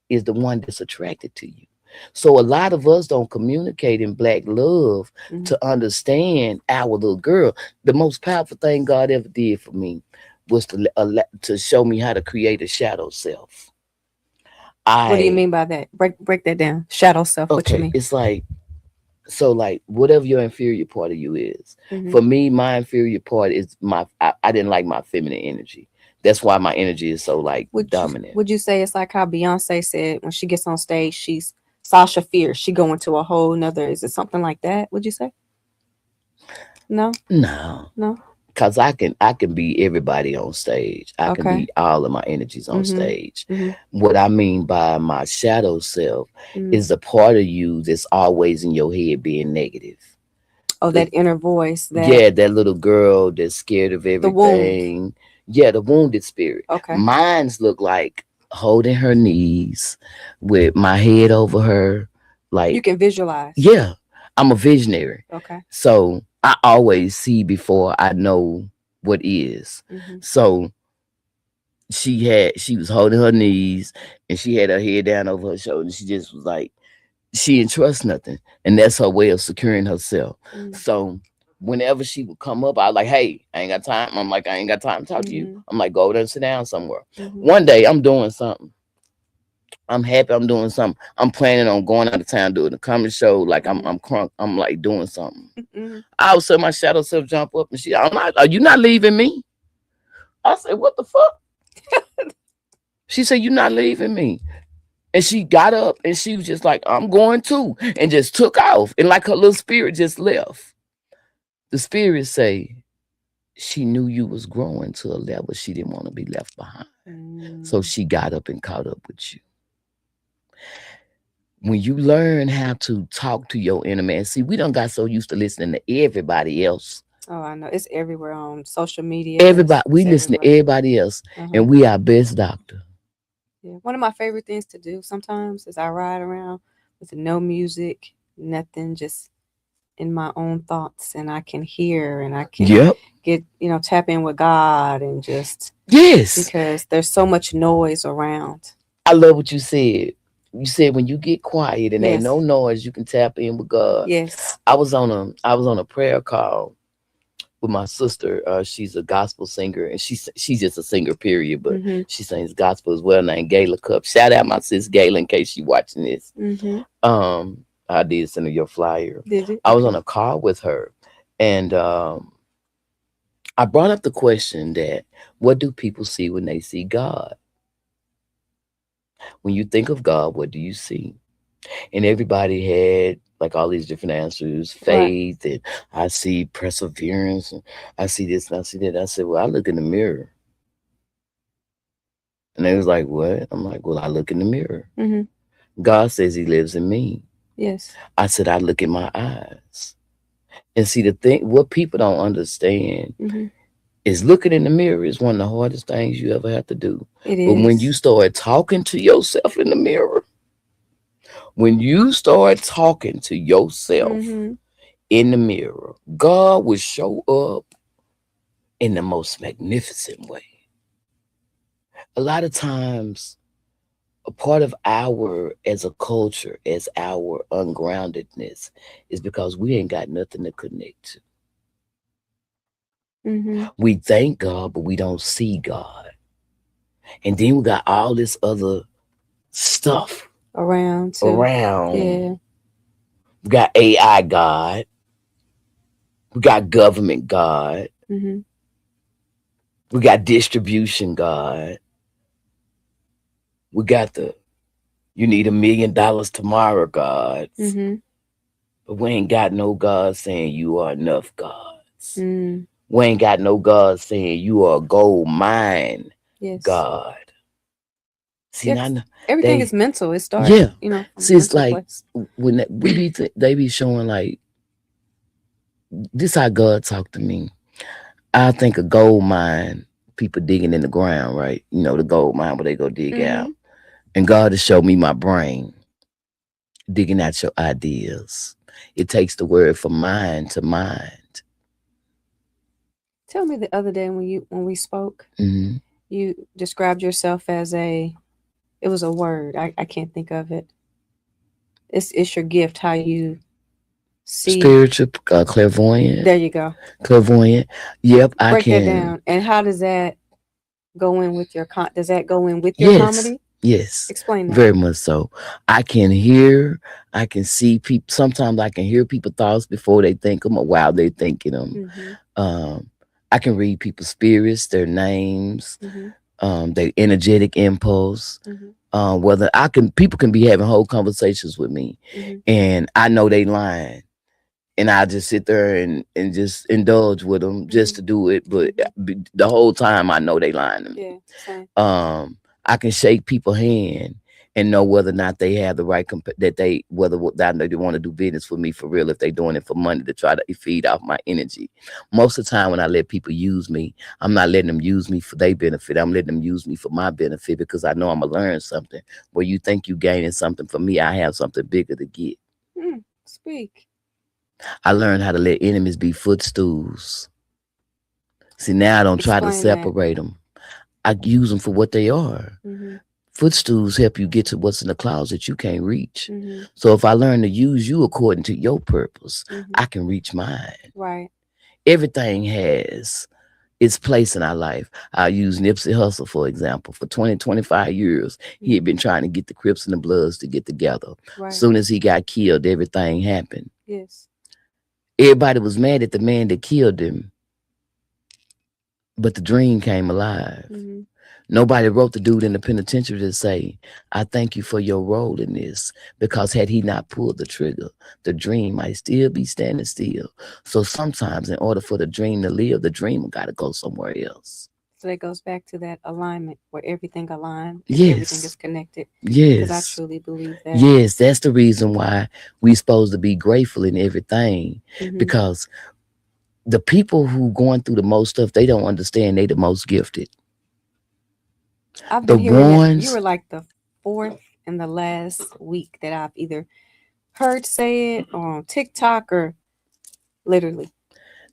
is the one that's attracted to you. So a lot of us don't communicate in black love Mm-hmm. to understand our little girl. The most powerful thing God ever did for me was to show me how to create a shadow self. What do you I mean by that? Break that down. Shadow self. What you Okay, mean? it's like, so like whatever your inferior part of you is. Mm-hmm. For me, my inferior part is I didn't like my feminine energy. That's why my energy is so like dominant. Would you say it's like how Beyonce said when she gets on stage, she's Sasha Fierce. She go into a whole nother. Is it something like that? Would you say? No. No. No. Cause I can be everybody on stage. I can Okay. be all of my energies on Mm-hmm. stage. Mm-hmm. What I mean by my shadow self Mm. is the part of you that's always in your head being negative. Oh, The that inner voice. That Yeah, that little girl that's scared of the wound. everything. Yeah, the wounded spirit. Okay. Mine's look like holding her knees with my head over her. You Like, can visualize. yeah, I'm a visionary. Okay. So I always see before I know what is. Mm-hmm. So she was holding her knees and she had her head down over her shoulder. She just was like, she didn't trust nothing. And that's her way of securing herself. Mm. So whenever she would come up, I was like, "Hey, I ain't got time." I'm like, "I ain't got time to talk to you." Mm-hmm. I'm like, "Go over there and sit down somewhere." Mm-hmm. One day I'm doing something. I'm happy I'm doing something. I'm planning on going out of town doing a comedy show. Like Mm-hmm. I'm crunk. I'm like doing something. Mm-hmm. I was my shadow self jump up and I'm like, "Are you not leaving me?" I said, "What the fuck?" She said, "You not leaving me." And she got up and she was just like, "I'm going too," and just took off. And like her little spirit just left. The spirit say she knew you was growing to a level she didn't want to be left behind. So Mm. she got up and caught up with you. When you learn how to talk to your inner man, see, we done got so used to listening to everybody else. Oh, I know. It's everywhere on social media. Everybody, It's we listen to everywhere. everybody else, Uh-huh. and we our best doctor. Yeah. One of my favorite things to do sometimes is I ride around with no music, nothing, just in my own thoughts, and I can hear and I can Yep. get, tap in with God and just Yes. because there's so much noise around. I love what you said. You said when you get quiet and ain't Yes. no noise, you can tap in with God. Yes. I was on a prayer call with my sister. She's a gospel singer, and she's just a singer, period. But Mm-hmm. she sings gospel as well. Named Gayla Cup. Shout out my sis Gayla in case she watching this. Mm-hmm. I did send her your flyer. Did it? I was Okay. on a call with her, and I brought up the question that what do people see when they see God? When you think of God, what do you see? And everybody had like all these different answers, Right. faith, and I see perseverance, and I see this and I see that. I said, well, I look in the mirror. And they was like, what? I'm like, well, I look in the mirror. Mm-hmm. God says he lives in me. Yes. I said, I look in my eyes. And see, the thing, what people don't understand Mm-hmm. is looking in the mirror is one of the hardest things you ever have to do. It But when you is. start talking to yourself in the mirror, when you start talking to yourself Mm-hmm. in the mirror, God will show up in the most magnificent way. A lot of times, a part of our, as a culture, as our ungroundedness, is because we ain't got nothing to connect to. Mm-hmm. We thank God, but we don't see God. And then we got all this other stuff Around too. around. Yeah. We got AI God. We got government God. Mm-hmm. We got distribution God. We got the you need $1 million tomorrow gods. Mm-hmm. But we ain't got no God saying you are enough gods. Mm. We ain't got no God saying you are a gold mine Yes. God. See, Yeah. now 'Cause everything is they, mental. It starts, yeah. from a See, it's mental like place. when they be showing like this how God talk to me. I think a gold mine, people digging in the ground, right? You know, the gold mine where they go dig Mm-hmm. out. And God has showed me my brain digging out your ideas. It takes the word from mind to mind. Tell me the other day when we spoke, Hmm. you described yourself as it was a word. I can't think of it. It's your gift, how you see. Spiritual, clairvoyant, There you go. clairvoyant. Yep, I Break that can. down. And how does that go in with your does that go in with your Yes, comedy? yes, Explain that. very much so. I can hear, I can see people. Sometimes I can hear people thoughts before they think them or while they thinking them. Mm-hmm. Um, I can read people's spirits, their names, Mm-hmm. their energetic impulse. Mm-hmm. Whether people can be having whole conversations with me, Mm-hmm. and I know they lying, and I just sit there and just indulge with them Mm-hmm. just to do it. But Mm-hmm. the whole time I know they lying to me. Yeah, same. I can shake people's hand and know whether or not they have the right that they whether that they want to do business with me for real, if they doing it for money to try to feed off my energy. Most of the time when I let people use me, I'm not letting them use me for their benefit. I'm letting them use me for my benefit because I know I'm gonna learn something. Where you think you gaining something from me, I have something bigger to get. Speak. I learned how to let enemies be footstools. See, now I don't try to Explain that. separate them. I use them for what they are. Mm-hmm. Footstools help you get to what's in the clouds that you can't reach. Mm-hmm. So if I learn to use you according to your purpose, Mm-hmm. I can reach mine. Right. Everything has its place in our life. I use Nipsey Hussle, for example. For 20, 25 years, he had Mm-hmm. been trying to get the Crips and the Bloods to get together. Right. Soon as he got killed, everything happened. Yes. Everybody was mad at the man that killed him, but the dream came alive. Mm-hmm. Nobody wrote the dude in the penitentiary to say, I thank you for your role in this, because had he not pulled the trigger, the dream might still be standing still. So sometimes in order for the dream to live, the dreamer got to go somewhere else. So that goes back to that alignment where everything aligns and everything Yes, is connected. Because I yes, truly believe that. yes. That's the reason why we supposed to be grateful in everything, Mm-hmm. because the people who going through the most stuff, they don't understand they the most gifted. I've The been hearing that you were ones, like the fourth in the last week that I've either heard say it on TikTok or literally.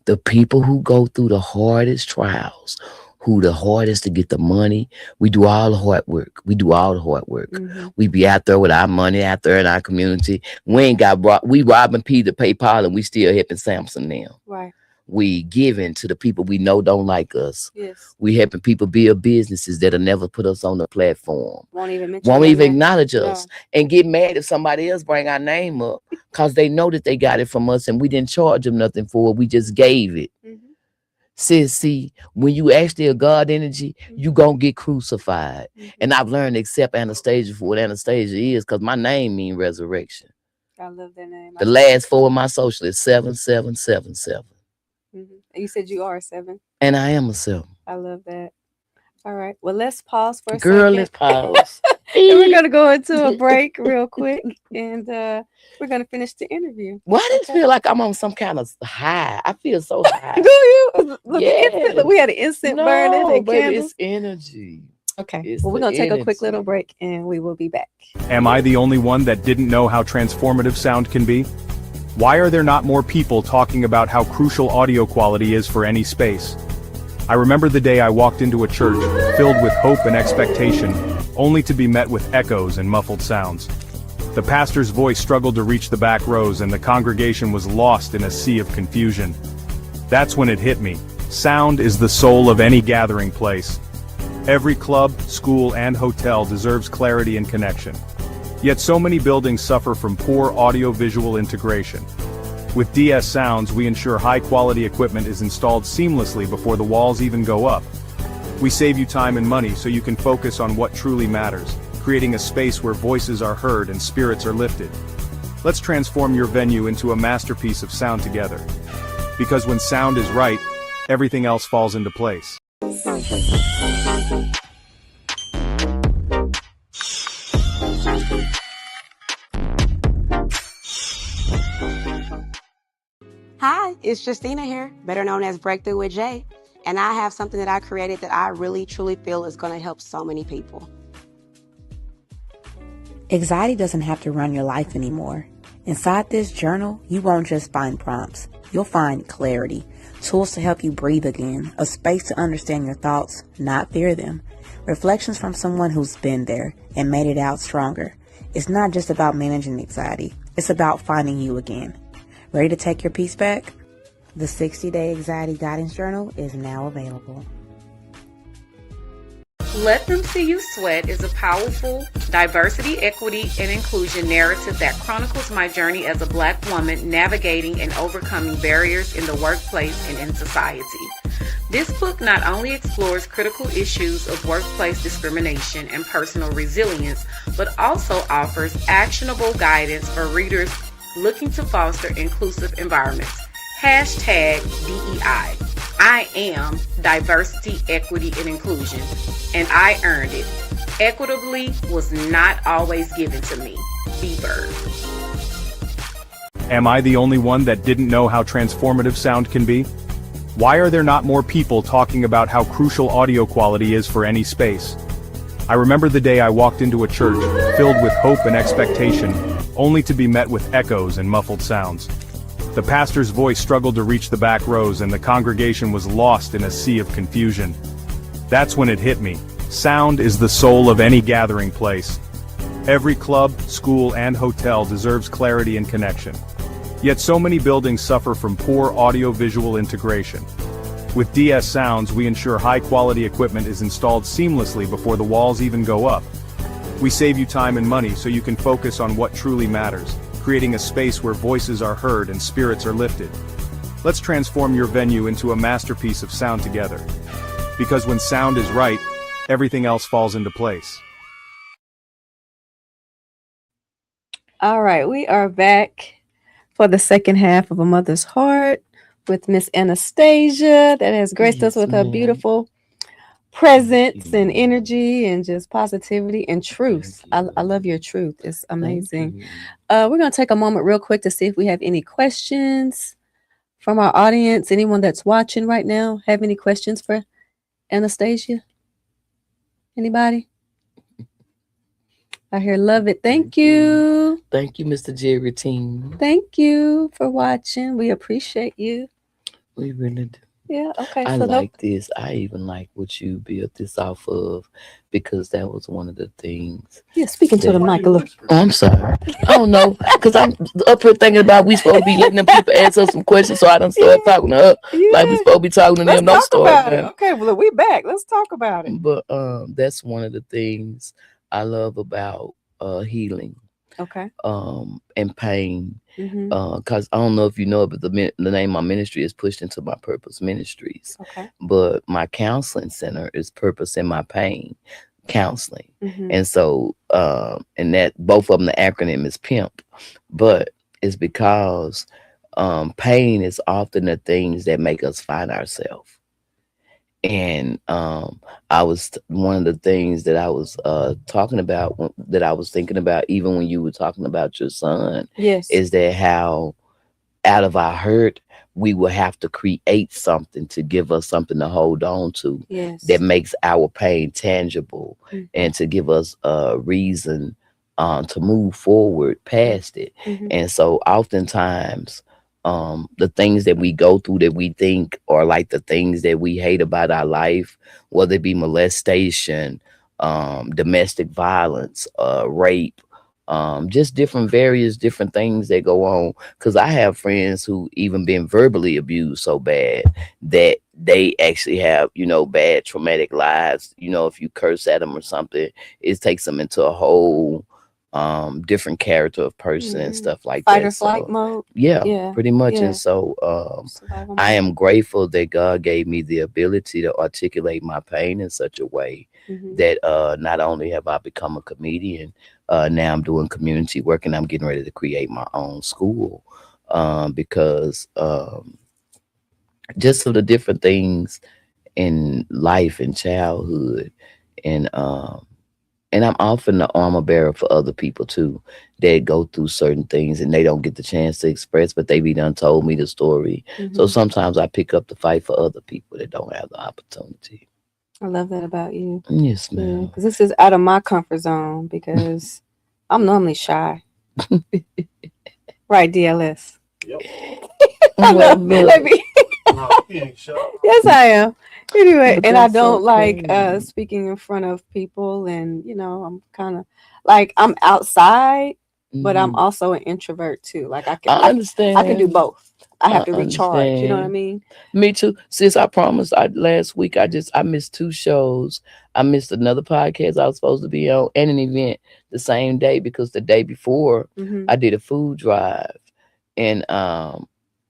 the people who go through the hardest trials, who the hardest to get the money, we do all the hard work. We do all the hard work. Mm-hmm. We be out there with our money out there in our community. We ain't got we robbing Peter to pay Paul, and we still helping Samson now. Right. We giving to the people we know don't like us. Yes. We helping people build businesses that'll never put us on the platform. Won't even mention Won't your even name. acknowledge No. us and get mad if somebody else bring our name up because they know that they got it from us and we didn't charge them nothing for it. We just gave it. Mm-hmm. Sis, see, when you actually a God energy, you gonna get crucified. Mm-hmm. And I've learned to accept Anastasia for what Anastasia is because my name mean resurrection. I love that name. The last four of my social is 7777. Mm-hmm. And you said you are a 7. And I am a 7. I love that. All right. Well, let's pause for a Girl, second. let's pause. And we're gonna go into a break real quick, and we're gonna finish the interview. Why does it feel like I'm on some kind of high? I feel so high. Do you? Look, Yeah. we had an instant burning and baby, candles. it's energy. Okay. It's Well, we're the gonna take a quick energy. little break, and we will be back. Am I the only one that didn't know how transformative sound can be? Why are there not more people talking about how crucial audio quality is for any space? I remember the day I walked into a church, filled with hope and expectation, only to be met with echoes and muffled sounds. The pastor's voice struggled to reach the back rows and the congregation was lost in a sea of confusion. That's when it hit me. Sound is the soul of any gathering place. Every club, school, and hotel deserves clarity and connection. Yet so many buildings suffer from poor audio-visual integration. With DS Sounds, we ensure high-quality equipment is installed seamlessly before the walls even go up. We save you time and money so you can focus on what truly matters, creating a space where voices are heard and spirits are lifted. Let's transform your venue into a masterpiece of sound together. Because when sound is right, everything else falls into place. Hi, it's Justina here, better known as Breakthrough with Jay, and I have something that I created that I really truly feel is going to help so many people. Anxiety doesn't have to run your life anymore. Inside this journal, you won't just find prompts. You'll find clarity, tools to help you breathe again, a space to understand your thoughts, not fear them, reflections from someone who's been there and made it out stronger. It's not just about managing anxiety. It's about finding you again. Ready to take your peace back? The 60-Day Anxiety Guidance Journal is now available. Let Them See You Sweat is a powerful diversity, equity, and inclusion narrative that chronicles my journey as a Black woman navigating and overcoming barriers in the workplace and in society. This book not only explores critical issues of workplace discrimination and personal resilience, but also offers actionable guidance for readers looking to foster inclusive environments. #DEI. I am diversity, equity, and inclusion, and I earned it. Equitably was not always given to me. B-Bird. Am I the only one that didn't know how transformative sound can be? Why are there not more people talking about how crucial audio quality is for any space? I remember the day I walked into a church, filled with hope and expectation, only to be met with echoes and muffled sounds. The pastor's voice struggled to reach the back rows and the congregation was lost in a sea of confusion. That's when it hit me. Sound is the soul of any gathering place. Every club, school, and hotel deserves clarity and connection. Yet so many buildings suffer from poor audio-visual integration. With DS Sounds, we ensure high-quality equipment is installed seamlessly before the walls even go up. We save you time and money so you can focus on what truly matters, creating a space where voices are heard and spirits are lifted. Let's transform your venue into a masterpiece of sound together. Because when sound is right, everything else falls into place. All right, we are back for the second half of A Mother's Heart with Miss Anastasia that has graced us with her beautiful presence and energy and just positivity and truth. I love your truth. It's amazing. We're going to take a moment real quick to see if we have any questions from our audience. Anyone that's watching right now have any questions for Anastasia? Anybody? I hear love it. Thank you. Thank you, Mr. Jerry Team. Thank you for watching. We appreciate you. We really do. Yeah, okay. I So like this. I even like what you built this off of because that was one of the things. yeah, speaking to the mic a little. Oh, I'm sorry. I don't know because I'm up here thinking about we supposed to be letting them people answer some questions, so I don't start talking to her like we supposed to be talking to Let's them. Don't talk start about it. now. Okay, well we back. Let's talk about it. But that's one of the things I love about healing. Okay. And pain. Mm-hmm. Cause I don't know if you know, but the name of my ministry is Pushed Into My Purpose Ministries. Okay. But my counseling center is Purpose in My Pain Counseling. Mm-hmm. And so, and that both of them, the acronym is PIMP, but it's because pain is often the things that make us find ourselves. And I was one of the things that I was talking about that I was thinking about even when you were talking about your son. Yes. Is that how out of our hurt we will have to create something to give us something to hold on to. Yes. That makes our pain tangible. Mm-hmm. And to give us a reason to move forward past it. Mm-hmm. And so oftentimes the things that we go through that we think are like the things that we hate about our life, whether it be molestation, domestic violence, rape, just various different things that go on. Because I have friends who even been verbally abused so bad that they actually have, bad traumatic lives. If you curse at them or something, it takes them into a whole different character of person and stuff like Fight that. or flight mode. Yeah, pretty much. Yeah. And so I am grateful that God gave me the ability to articulate my pain in such a way that not only have I become a comedian, now I'm doing community work and I'm getting ready to create my own school because just of the different things in life and childhood and I'm often the armor bearer for other people too that go through certain things and they don't get the chance to express, but they be done told me the story. So sometimes I pick up the fight for other people that don't have the opportunity. I love that about you. Yes, ma'am. Because this is out of my comfort zone because I'm normally shy. Right, DLS? Yep. I know. Well, No, you ain't shy. Yes, I am. Anyway, But and I that's don't like okay. speaking in front of people, and I'm kind of like I'm outside, but I'm also an introvert too. Like I understand. can do both. I have to recharge. You know what I understand. mean? Me too. Since I promised, last week I missed 2 shows. I missed another podcast I was supposed to be on and an event the same day because the day before Mm-hmm. I did a food drive, and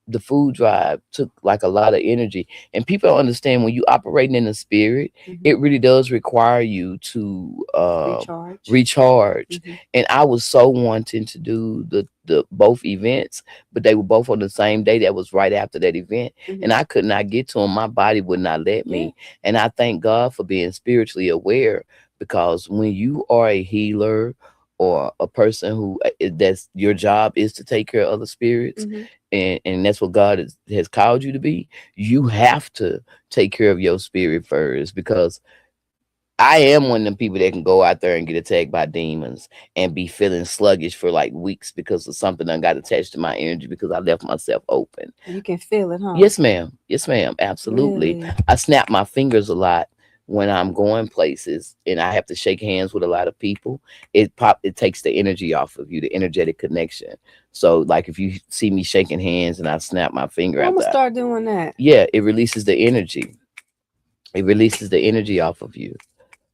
the food drive took like a lot of energy. And people don't understand when you operating in the spirit, it really does require you to recharge. And I was so wanting to do the both events, but they were both on the same day. That was right after that event, and I could not get to them. My body would not let me. And I thank God for being spiritually aware, because when you are a healer or a person who that's your job is to take care of other spirits, and that's what God has called you to be, you have to take care of your spirit first. Because I am one of them people that can go out there and get attacked by demons and be feeling sluggish for like weeks because of something that got attached to my energy because I left myself open. You can feel it, huh? Yes, ma'am. Yes, ma'am. Absolutely. Really? I snap my fingers a lot when I'm going places and I have to shake hands with a lot of people. It takes the energy off of you, the energetic connection. So like if you see me shaking hands and I snap my finger, I'm gonna start doing that. Yeah, it releases the energy. It releases the energy off of you.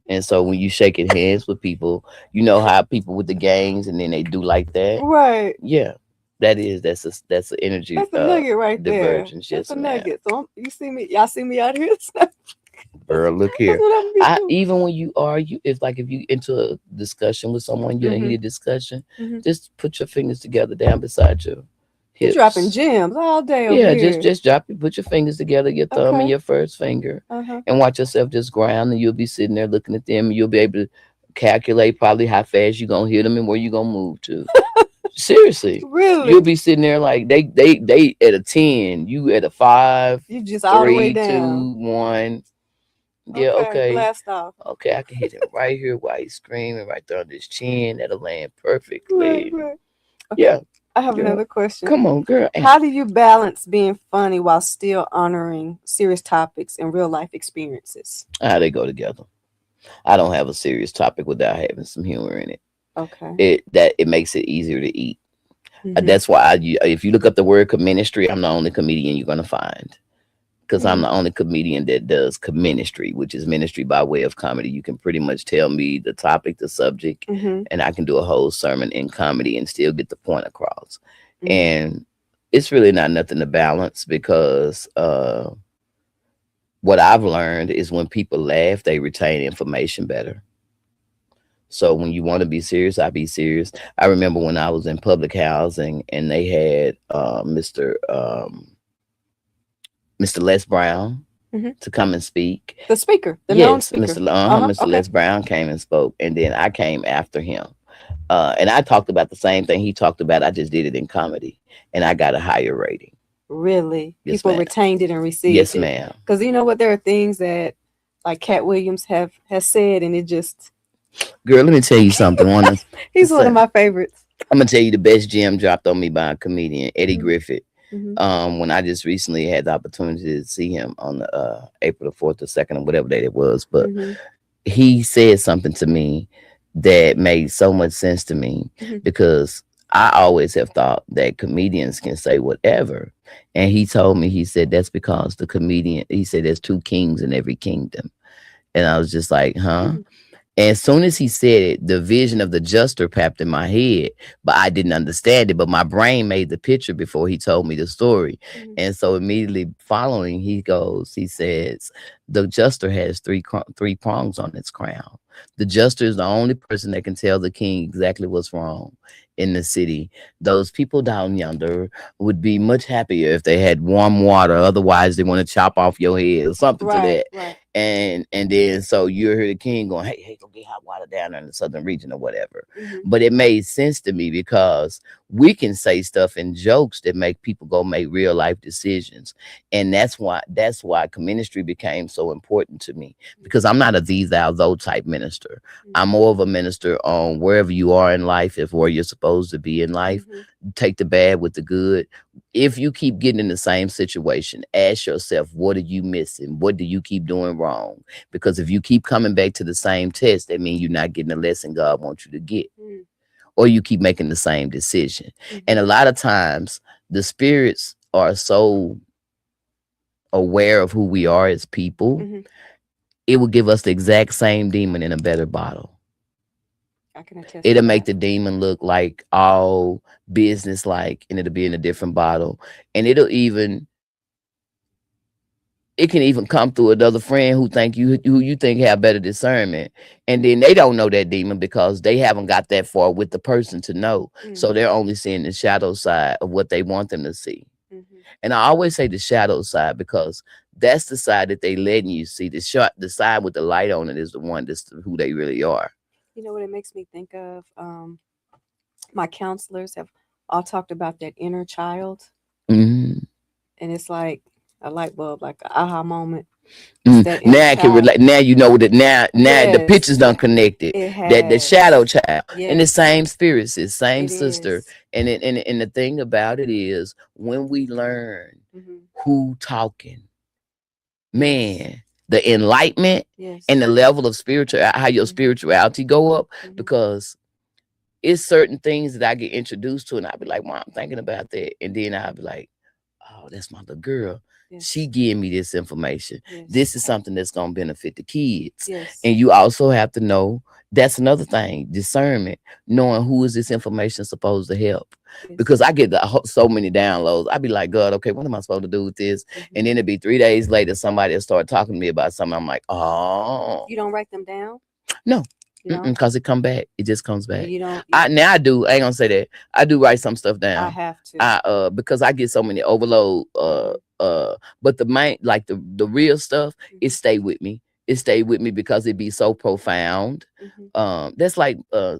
And so when you shaking hands with people, you know how people with the gangs and then they do like that. Right. Yeah. That's an energy. That's a nugget right there. Divergence. That's Yes, a ma'am. nugget. So y'all see me out here. Girl, look here. That's what I'm doing. Even when you argue, if you into a discussion with someone, you're in a heated discussion, just put your fingers together down beside you. You're dropping gems all day over Yeah, here. just put your fingers together, your thumb and your first finger, and watch yourself just ground, and you'll be sitting there looking at them, and you'll be able to calculate probably how fast you're gonna hit them and where you're gonna move to. Seriously. Really? You'll be sitting there like they at a 10, you at a 5, you just all the way 3, down. 2, 1. Yeah, okay. Blast off. Okay, I can hit him right here while he's screaming right there on his chin. That'll land Right, perfectly. right. Okay. Yeah, I have girl. another question. Come on, girl. How do you balance being funny while still honoring serious topics and real life experiences? How they go together. I don't have a serious topic without having some humor in it. Okay. It makes it easier to eat. Mhm. That's why if you look up the word ministry, I'm the only comedian you're gonna find. Because I'm the only comedian that does ministry, which is ministry by way of comedy. You can pretty much tell me the topic, the subject, Mhm. and I can do a whole sermon in comedy and still get the point across. Mhm. And it's really not nothing to balance because what I've learned is when people laugh, they retain information better. So when you want to be serious, I be serious. I remember when I was in public housing and they had Mr. Les Brown Mhm. to come and speak. The speaker, the known Yes, speaker. Mr. Okay. Les Brown came and spoke, and then I came after him. And I talked about the same thing he talked about. I just did it in comedy, and I got a higher rating. Really? Yes, People ma'am. retained it and received Yes, it. ma'am. Because you know what? There are things that like Cat Williams has said, and it just Girl, let me tell you something. he's one of my favorites. I'm gonna tell you the best gem dropped on me by a comedian, Eddie Mhm. Griffith. Mhm. When I just recently had the opportunity to see him on the April the 4th or 2nd or whatever date it was, but Mhm. he said something to me that made so much sense to me Mhm. because I always have thought that comedians can say whatever. And he told me, he said, that's because he said, there's two kings in every kingdom. And I was just like, huh? Mhm. And as soon as he said it, the vision of the juster popped in my head, but I didn't understand it. But my brain made the picture before he told me the story. Mhm. And so immediately following, he says, the juster has three prongs on its crown. The juster is the only person that can tell the king exactly what's wrong in the city. Those people down yonder would be much happier if they had warm water. Otherwise, they want to chop off your head or something to Right, that. right. And then so you hear the king going, hey, go get hot water down there in the southern region or whatever. Mhm. But it made sense to me because we can say stuff in jokes that make people go make real life decisions. And that's why ministry became so important to me, because I'm not a thee thou thou type minister. I'm more of a minister on wherever you are in life, if where you're supposed to be in life, take the bad with the good. If you keep getting in the same situation, ask yourself, what are you missing? What do you keep doing wrong? Because if you keep coming back to the same test, that means you're not getting the lesson God wants you to get. Or you keep making the same decision. And a lot of times the spirits are so aware of who we are as people, it will give us the exact same demon in a better bottle. I can attest. It'll make the demon look like all business like, and it'll be in a different bottle. And it can even come through another friend who you think have better discernment, and then they don't know that demon because they haven't got that far with the person to know. So they're only seeing the shadow side of what they want them to see. And I always say the shadow side because that's the side that they letting you see. The side with the light on it is the one that's who they really are. You know what it makes me think of? My counselors have all talked about that inner child, and it's like a light bulb, like an aha moment. It's that inner Now I can child. relate. Now you know that. Now the pictures done connected. It That the has. shadow child and the Yes, same spirits, is same it sister. is. And the thing about it is, when we learn who talking, man, the enlightenment Yes. and the level of spiritual, how your spirituality go up, because it's certain things that I get introduced to, and I'll be like, Mom, I'm thinking about that, and then I'll be like, oh, that's my little girl. Yes. She gave me this information. Yes. This is something that's gonna benefit the kids. Yes. And you also have to know, that's another thing, discernment, knowing who is this information supposed to help. Yes. Because I get so many downloads. I'd be like, God, okay, what am I supposed to do with this? And then it'd be 3 days later, somebody will start talking to me about something. I'm like, oh. You don't write them down? No. You know? Because it come back. It just comes back. You don't. Now I do. I ain't gonna say that. I do write some stuff down. I have to. Because I get so many overload. But the main, like the real stuff, it stay with me. It stay with me because it be so profound. That's like I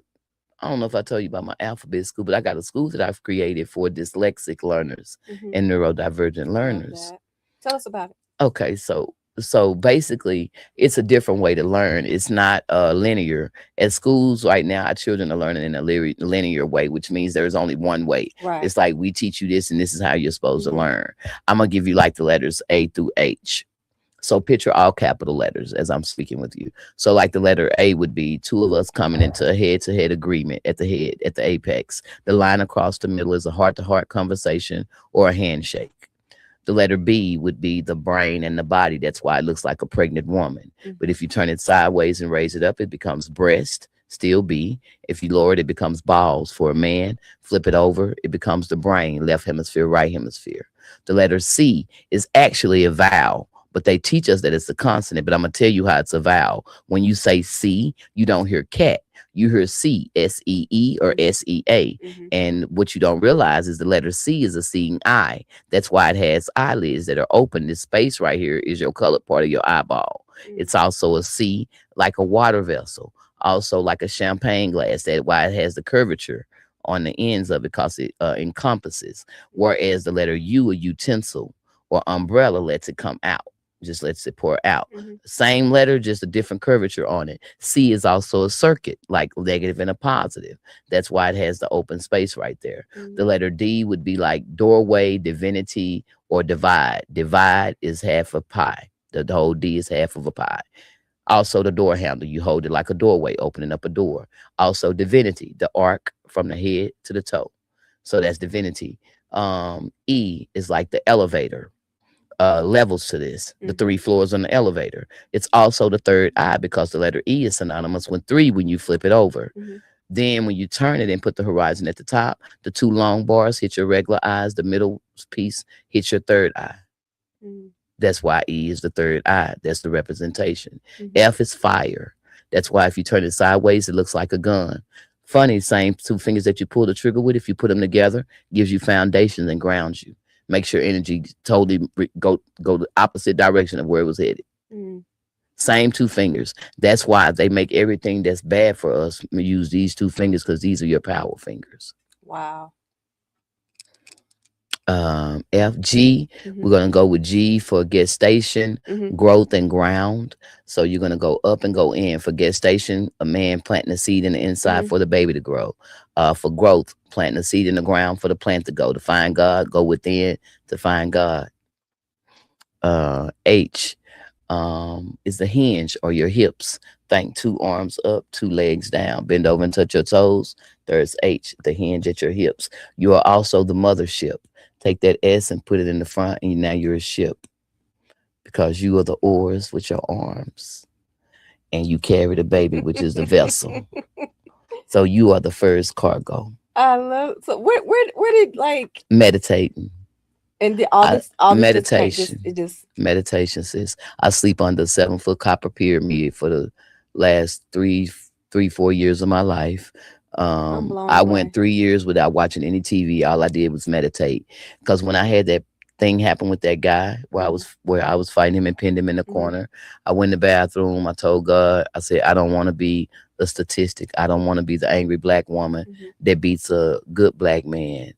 don't know if I told you about my alphabet school, but I got a school that I've created for dyslexic learners and neurodivergent learners. Tell us about it. Okay, so So basically, it's a different way to learn. It's not linear. At schools right now, our children are learning in a linear way, which means there's only one way. Right. It's like we teach you this, and this is how you're supposed to Mhm. learn. I'm gonna give you like the letters A through H. So picture all capital letters as I'm speaking with you. So like the letter A would be two of us coming into a head-to-head agreement at the head, at the apex. The line across the middle is a heart-to-heart conversation or a handshake. The letter B would be the brain and the body. That's why it looks like a pregnant woman. Mhm. But if you turn it sideways and raise it up, it becomes breast, still B. If you lower it, it becomes balls for a man. Flip it over, it becomes the brain, left hemisphere, right hemisphere. The letter C is actually a vowel, but they teach us that it's a consonant. But I'm going to tell you how it's a vowel. When you say C, you don't hear cat. You hear C, S-E-E or S-E-A. Mhm. And what you don't realize is the letter C is a seeing eye. That's why it has eyelids that are open. This space right here is your colored part of your eyeball. Mhm. It's also a C, like a water vessel, also like a champagne glass. That's why it has the curvature on the ends of it, because it encompasses. Whereas the letter U, a utensil or umbrella, lets it come out, just lets it pour out. Mhm. Same letter, just a different curvature on it. C is also a circuit, like negative and a positive. That's why it has the open space right there. Mhm. The letter D would be like doorway, divinity, or divide. Divide is half a pie. The whole D is half of a pie. Also, the door handle, you hold it like a doorway, opening up a door. Also, divinity, the arc from the head to the toe. So that's divinity. E is like the elevator. Levels to this, the 3 floors on the elevator. It's also the third eye, because the letter E is synonymous with 3 when you flip it over. Mhm. Then when you turn it and put the horizon at the top, the 2 long bars hit your regular eyes, the middle piece hits your third eye. Mhm. That's why E is the third eye. That's the representation. Mhm. F is fire. That's why if you turn it sideways, it looks like a gun. Funny, same 2 fingers that you pull the trigger with, if you put them together, gives you foundation and grounds you. Makes your energy totally go the opposite direction of where it was headed. Mhm. Same 2 fingers. That's why they make everything that's bad for us use these 2 fingers, because these are your power fingers. Wow. F, G, Mhm. we're going to go with G for gestation, Mhm. growth, and ground. So you're going to go up and go in. For gestation, a man planting a seed in the inside Mhm. for the baby to grow. For growth, planting a seed in the ground for the plant to go. To find God, go within to find God. H is the hinge or your hips. Think 2 arms up, 2 legs down. Bend over and touch your toes. There's H, the hinge at your hips. You are also the mothership. Take that S and put it in the front, and now you're a ship, because you are the oars with your arms, and you carry the baby, which is the vessel. So you are the first cargo. I love. So where did like Meditating. and all this Meditation. it just Meditation, sis. I sleep under a 7-foot copper pyramid for the last 4 years of my life. I'm blown I away. went 3 years without watching any TV. All I did was meditate. Because when I had that thing happen with that guy where I was fighting him and pinned him in the corner, I went in the bathroom. I told God, I said, I don't want to be a statistic. I don't want to be the angry black woman that beats a good black man.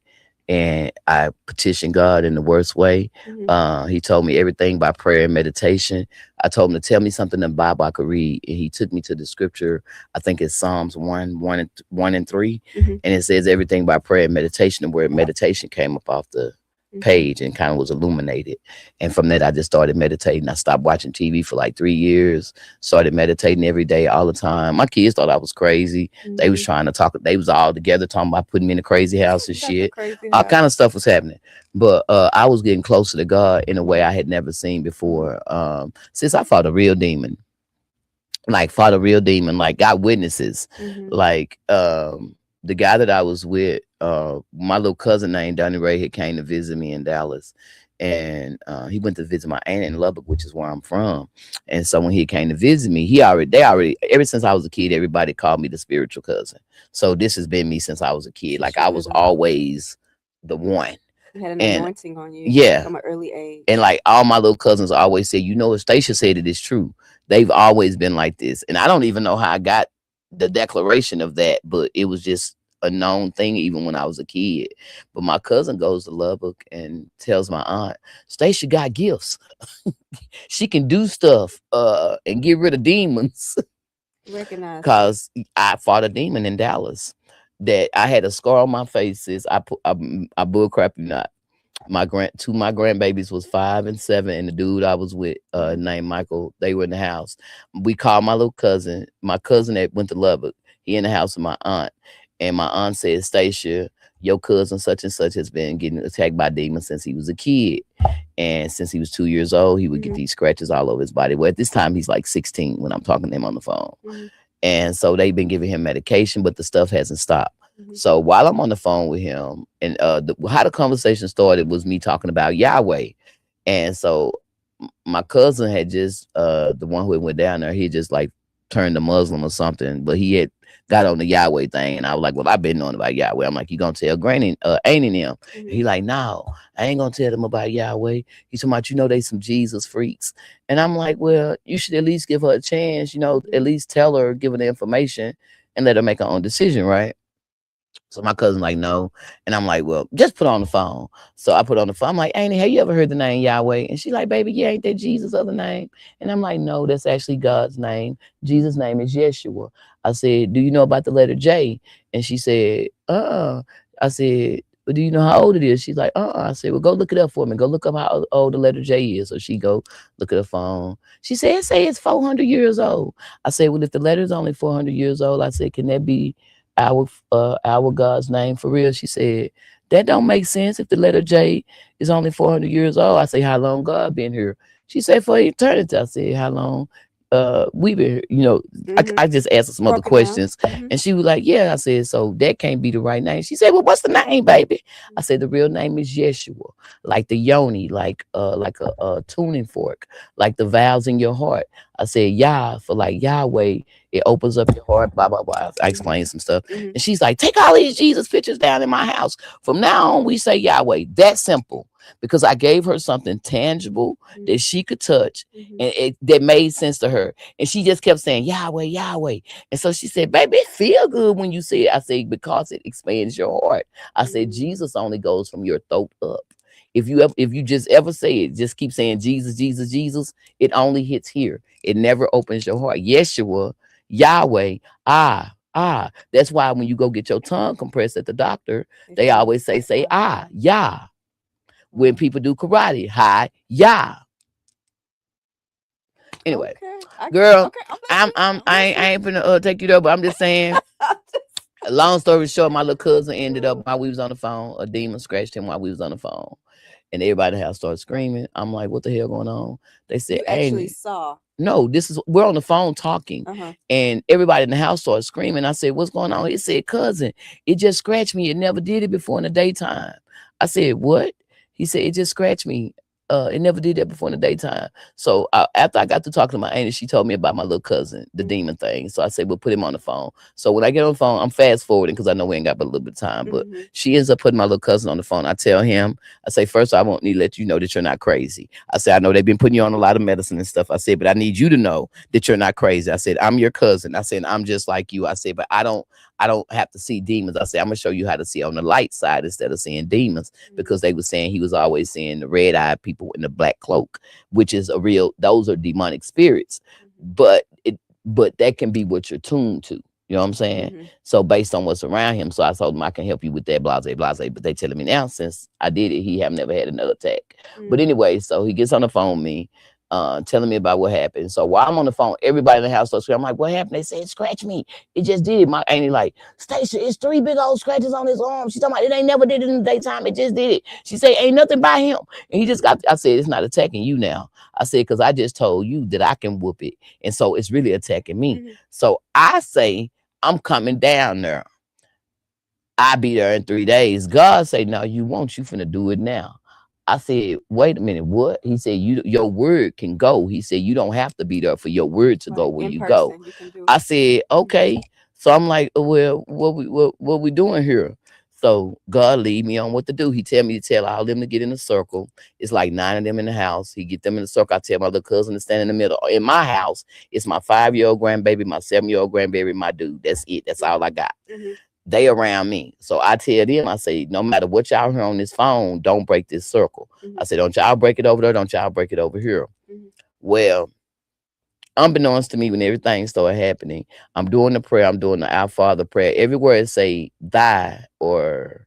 And I petitioned God in the worst way. He told me everything by prayer and meditation. I told him to tell me something in the Bible I could read, and he took me to the scripture. I think it's Psalms 1 and 3, and it says everything by prayer and meditation. And where meditation came up off the page and kind of was illuminated. And from that, I just started meditating. I stopped watching TV for like 3 years. Started meditating every day, all the time. My kids thought I was crazy. They was trying to talk. They was all together talking about putting me in a crazy house and shit. All kind of stuff was happening. But I was getting closer to God in a way I had never seen before. Since I fought a real demon. Like got witnesses. Like the guy that I was with, my little cousin named Donnie Ray had came to visit me in Dallas. And he went to visit my aunt in Lubbock, which is where I'm from. And so when he came to visit me, ever since I was a kid, everybody called me the spiritual cousin. So this has been me since I was a kid. Like I was always the one. You had an anointing on you, yeah, from an early age. And like all my little cousins always say, Anastasia said it is true. They've always been like this. And I don't even know how I got the declaration of that, but it was just a known thing even when I was a kid. But my cousin goes to Lubbock and tells my aunt, Stacia got gifts. She can do stuff and get rid of demons. Recognize it. Cause I fought a demon in Dallas that I had a scar on my face. I bull crap you not. My grandbabies was 5 and 7, and the dude I was with named Michael, they were in the house. We called my little cousin, my cousin that went to Lubbock. He in the house with my aunt, and my aunt said, Stacia, your cousin such and such has been getting attacked by demons since he was a kid. And since he was 2 years old, he would get these scratches all over his body. Well, at this time he's like 16 when I'm talking to him on the phone. And so they've been giving him medication, but the stuff hasn't stopped. So while I'm on the phone with him, and how the conversation started was me talking about Yahweh. And so my cousin had just, the one who went down there, he just like turned to Muslim or something, but he had got on the Yahweh thing. And I was like, well, I've been knowing about Yahweh. I'm like, you gonna tell Granny, Ain't him? He like, no, I ain't gonna tell them about Yahweh. He's talking about, they some Jesus freaks. And I'm like, well, you should at least give her a chance, at least tell her, give her the information and let her make her own decision, right? So my cousin like, no. And I'm like, well, just put on the phone. So I put on the phone. I'm like, Annie, have you ever heard the name Yahweh? And she's like, baby, yeah, ain't that Jesus' other name? And I'm like, no, that's actually God's name. Jesus' name is Yeshua. I said, do you know about the letter J? And she said, I said, well, do you know how old it is? She's like, I said, well, go look it up for me. Go look up how old the letter J is. So she go look at her phone. She said, say it's 400 years old. I said, well, if the letter is only 400 years old, I said, can that be our God's name for real? She said, that don't make sense if the letter J is only 400 years old. I say, how long God been here? She said, for eternity. I said, how long we been here? I just asked her some other questions, and she was like, yeah. I said, so that can't be the right name. She said, well, what's the name, baby? I said, the real name is Yeshua, like the yoni, like a tuning fork, like the valves in your heart. I said, Yah for like Yahweh, it opens up your heart, blah, blah, blah. I explained some stuff. And she's like, take all these Jesus pictures down in my house. From now on, we say Yahweh. That simple. Because I gave her something tangible that she could touch and that made sense to her. And she just kept saying, Yahweh, Yahweh. And so she said, baby, it feel good when you say it. I said, because it expands your heart. I said, Jesus only goes from your throat up. If you just ever say it, just keep saying Jesus, Jesus, Jesus, it only hits here. It never opens your heart. Yeshua, Yahweh, That's why when you go get your tongue compressed at the doctor, they always say Yah. When people do karate, hi, Yah. Anyway, girl, I ain't gonna take you there, but I'm just saying. Long story short, my little cousin ended up while we was on the phone. A demon scratched him while we was on the phone, and everybody in the house started screaming. I'm like, what the hell going on? They said, you actually saw. No, we're on the phone talking, and everybody in the house started screaming. I said, what's going on? He said, cousin, it just scratched me. It never did it before in the daytime. I said, what? He said, it just scratched me. It never did that before in the daytime. So after I got to talking to my auntie, she told me about my little cousin, the demon thing. So I said, we'll put him on the phone. So when I get on the phone, I'm fast forwarding because I know we ain't got but a little bit of time. But she ends up putting my little cousin on the phone. I tell him, I say, first, I won't need to let you know that you're not crazy. I said, I know they've been putting you on a lot of medicine and stuff. I said, but I need you to know that you're not crazy. I said, I'm your cousin. I said, I'm just like you. I said, but I don't have to see demons. I said, I'm gonna show you how to see on the light side instead of seeing demons, because they were saying he was always seeing the red-eyed people in the black cloak, which is those are demonic spirits. But that can be what you're tuned to. You know what I'm saying? So based on what's around him. So I told him I can help you with that, blase, blase. But they telling me now, since I did it, he have never had another attack. But anyway, so he gets on the phone with me, telling me about what happened. So while I'm on the phone, everybody in the house starts screaming. I'm like, what happened? They said, it scratched me. It just did it. My auntie like, Stacia, it's 3 big old scratches on his arm. She's talking about, it ain't never did it in the daytime. It just did it. She said, ain't nothing by him. And he just got, I said, it's not attacking you now. I said, because I just told you that I can whoop it. And so it's really attacking me. So I say, I'm coming down there. I be there in 3 days. God say, no, you won't. You finna do it now. I said, wait a minute, what? He said, your word can go. He said, you don't have to be there for your word to go where you go. I said, okay. So I'm like, well, what we doing here? So God lead me on what to do. He tell me to tell all them to get in a circle. It's like 9 of them in the house. He get them in the circle. I tell my little cousin to stand in the middle. In my house, it's my 5-year-old grandbaby, my 7-year-old grandbaby, my dude. That's it. That's all I got. they around me. So I tell them, I say, no matter what y'all hear on this phone, don't break this circle. Mm-hmm. I said, don't y'all break it over there, don't y'all break it over here. Mm-hmm. Well, unbeknownst to me, when everything started happening, I'm doing the prayer, I'm doing the Our Father prayer. Everywhere it say thy or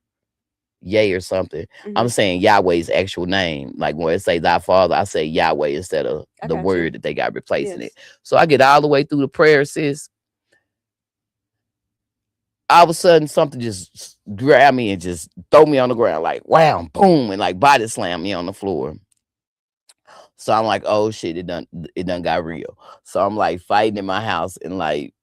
yay or something, Mm-hmm. I'm saying Yahweh's actual name. Like when it say thy Father, I say Yahweh instead of the word that they got replacing it. So I get all the way through the prayer, sis. All of a sudden, something just grab me and just throw me on the ground, like wow, boom, and like body slam me on the floor. So I'm like, oh shit, it done got real. So I'm like fighting in my house, and like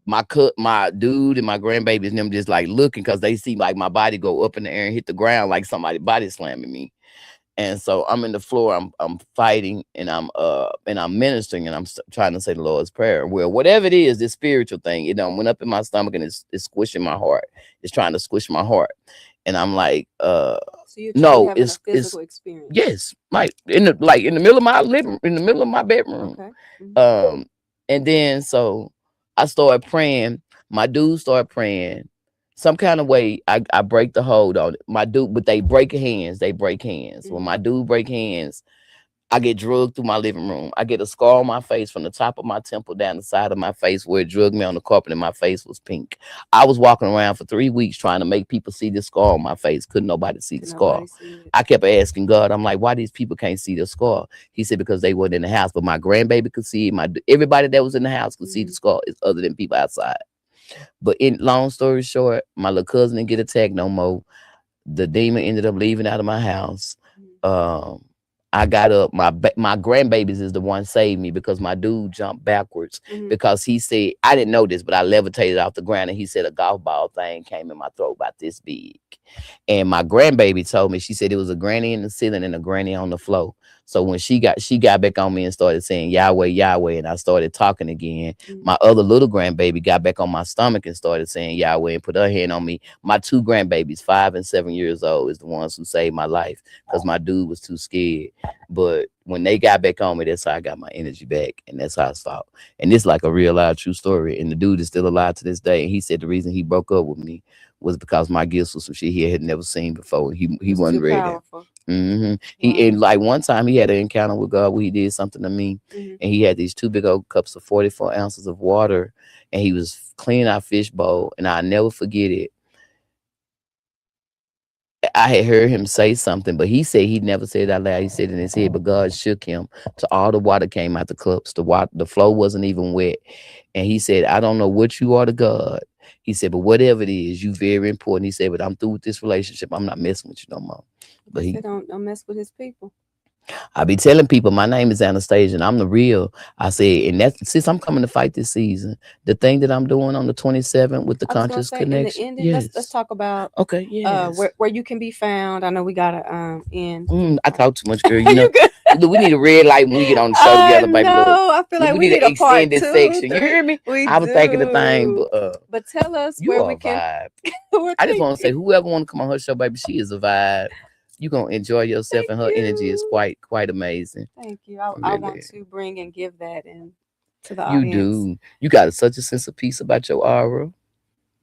my dude and my grandbabies and them just like looking because they see like my body go up in the air and hit the ground like somebody body slamming me. And so I'm in the floor, I'm fighting, and I'm ministering, and I'm trying to say the Lord's Prayer. Well, whatever it is, this spiritual thing, it done went up in my stomach, and it's squishing my heart. It's trying to squish my heart. And I'm like, so you're no, having a physical experience. Yes, like in the middle of my in the middle of my bedroom. Okay. Mm-hmm. And then so I started praying. My dude started praying. Some kind of way I break the hold on it. My dude, but they break hands. They break hands. Mm-hmm. When my dude break hands, I get drugged through my living room. I get a scar on my face from the top of my temple down the side of my face where it drugged me on the carpet and my face was pink. I was walking around for 3 weeks trying to make people see the scar on my face. Couldn't nobody see the scar. I kept asking God, I'm like, why these people can't see the scar? He said, because they weren't in the house. But my grandbaby could see it. Everybody that was in the house could see the scar, other than people outside. But in long story short, my little cousin didn't get attacked no more. The demon ended up leaving out of my house. I got up. My grandbabies is the one saved me because my dude jumped backwards because he said, I didn't know this, but I levitated off the ground, and he said a golf ball thing came in my throat about this big. And my grandbaby told me, she said it was a granny in the ceiling and a granny on the floor. So when she got back on me and started saying Yahweh, Yahweh, and I started talking again, my other little grandbaby got back on my stomach and started saying Yahweh and put her hand on me. My 2 grandbabies, 5 and 7 years old, is the ones who saved my life because my dude was too scared. But when they got back on me, that's how I got my energy back, and that's how I stopped. And it's like a real live true story. And the dude is still alive to this day. And he said the reason he broke up with me was because my gifts was some shit he had never seen before. He wasn't ready. He and like one time he had an encounter with God where he did something to me, and he had these 2 big old cups of 44 ounces of water, and he was cleaning our fish bowl, and I'll never forget it. I had heard him say something, but he said he never said it out loud. He said it in his head, but God shook him to all the water came out the cups. The flow wasn't even wet. And he said, I don't know what you are to God. He said, but whatever it is, you very important. He said, but I'm through with this relationship. I'm not messing with you no more. But he don't mess with his people. I be telling people my name is Anastasia and I'm the real. I said, and that's since I'm coming to fight this season, the thing that I'm doing on the 27th with the conscious connection. In the ending, let's talk about where you can be found. I know we gotta end. I talk too much, girl. You know, we need a red light when we get on the show together, baby. No, I feel like we need a extended section. You hear me? I was thinking the thing, but tell us where we can. I just want to say, whoever want to come on her show, baby, she is a vibe. You're gonna enjoy yourself, and her energy is quite amazing. Thank you. I want to bring and give that in to the audience. You do. You got such a sense of peace about your aura.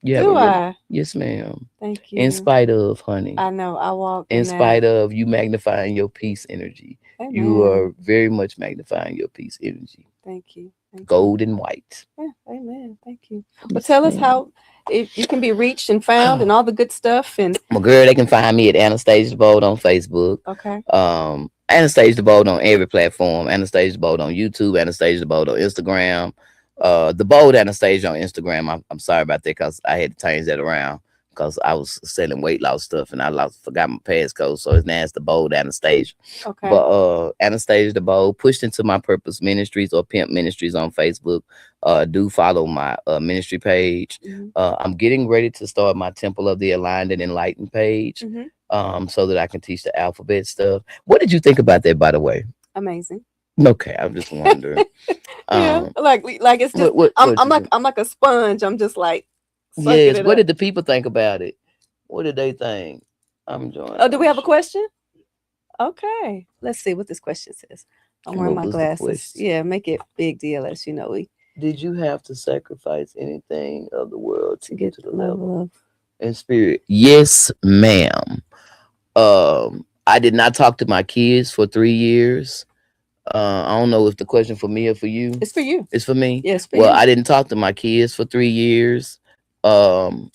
I? Yes, ma'am. Thank you. In spite of, honey. I know. I walk in spite of you magnifying your peace energy. Amen. You are very much magnifying your peace energy. Thank you. Gold and white. Yeah, amen. Thank you. But tell us how if you can be reached and found and all the good stuff. And my girl, they can find me at Anastasia Bolden on Facebook. Okay. Anastasia Bolden on every platform. Anastasia Bolden on YouTube. Anastasia Bolden on Instagram. The Bold Anastasia on Instagram. I'm sorry about that because I had to change that around because I was selling weight loss stuff and I forgot my passcode. So it's now it's the Bold Anastasia. Okay. But Anastasia the Bold, Pushed Into My Purpose Ministries or Pimp Ministries on Facebook. Do follow my ministry page. Mm-hmm. I'm getting ready to start my Temple of the Aligned and Enlightened page. Mm-hmm. So that I can teach the alphabet stuff. What did you think about that, by the way? Amazing. Okay, I'm just wondering. Yeah, like it's just I'm like a sponge. I'm just like. Yes. What did the people think about it? What did they think? I'm enjoying. Oh, do we have a question? Okay, let's see what this question says. I'm wearing my glasses. Yeah, make it big deal, as you know. Did you have to sacrifice anything of the world to get to the level In spirit, yes, ma'am. I did not talk to my kids for 3 years. I don't know if the question for me or for you. It's for you. It's for me. Yes, for Well, you. I didn't talk to my kids for 3 years. Um,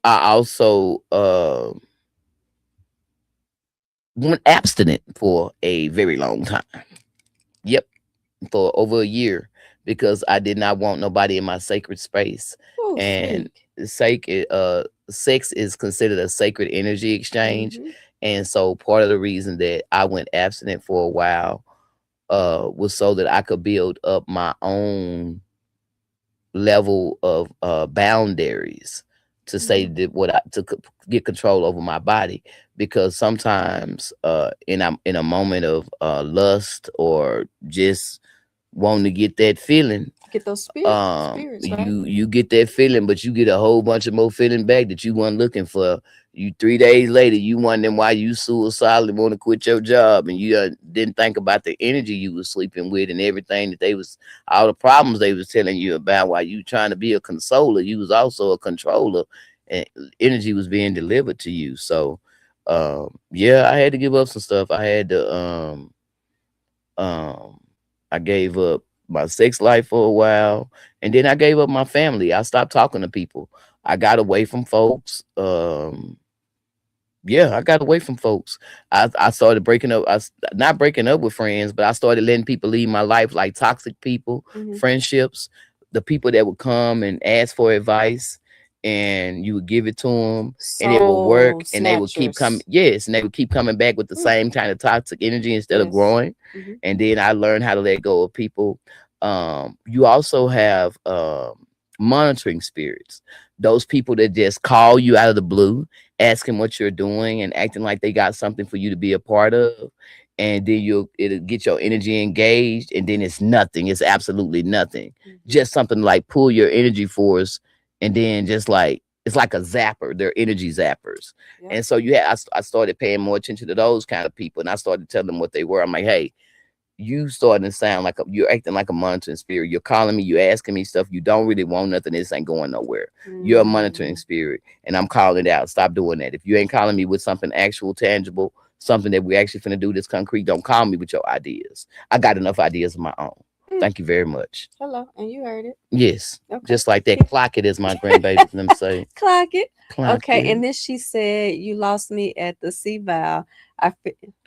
I also went abstinent for a very long time. Yep, for over a year because I did not want nobody in my sacred space. Oh, And sweet. sex is considered a sacred energy exchange. Mm-hmm. And so part of the reason that I went abstinent for a while was so that I could build up my own level of boundaries to say Mm-hmm. that get control over my body, because sometimes in a moment of lust or just wanting to get that feeling, Get those spirits, right? you get that feeling, but you get a whole bunch of more feeling back that you weren't looking for. You 3 days later, you wondering why you suicidally want to quit your job, and you didn't think about the energy you was sleeping with and everything that they was, all the problems they was telling you about. While you trying to be a consoler, you was also a controller, and energy was being delivered to you. So yeah, I had to give up some stuff. I had to um I gave up my sex life for a while, and then I gave up my family. I stopped talking to people. I got away from folks. Yeah, I got away from folks. I started breaking up. Not breaking up with friends, but I started letting people leave my life, like toxic people, Mm-hmm. friendships, the people that would come and ask for advice, and you would give it to them, and it would Soul work, and they would keep coming. snatchers. Yes, and they would keep coming back with the Ooh, same kind of toxic energy instead of yes. growing. Mm-hmm. And then I learned how to let go of people. You also have monitoring spirits. Those people that just call you out of the blue, asking what you're doing and acting like they got something for you to be a part of, and then it'll get your energy engaged, and then it's nothing. It's absolutely nothing. Mm-hmm. Just something like pull your energy force, and then just like it's like a zapper. They're energy zappers. Yep. And so I started paying more attention to those kind of people, and I started telling them what they were. I'm like, hey, you starting to sound like you're acting like a monitoring spirit. You're calling me, you're asking me stuff. You don't really want nothing. This ain't going nowhere. You're a monitoring Mm. spirit, and I'm calling it out. Stop doing that. If you ain't calling me with something actual, tangible, something that we actually finna do this concrete, don't call me with your ideas. I got enough ideas of my own. Mm. Thank you very much. Hello, and you heard it. Yes, Okay. just like that. Clock it, as my grandbaby them say. Clock it. Clock Okay, it. and then she said, "You lost me at the sea vow."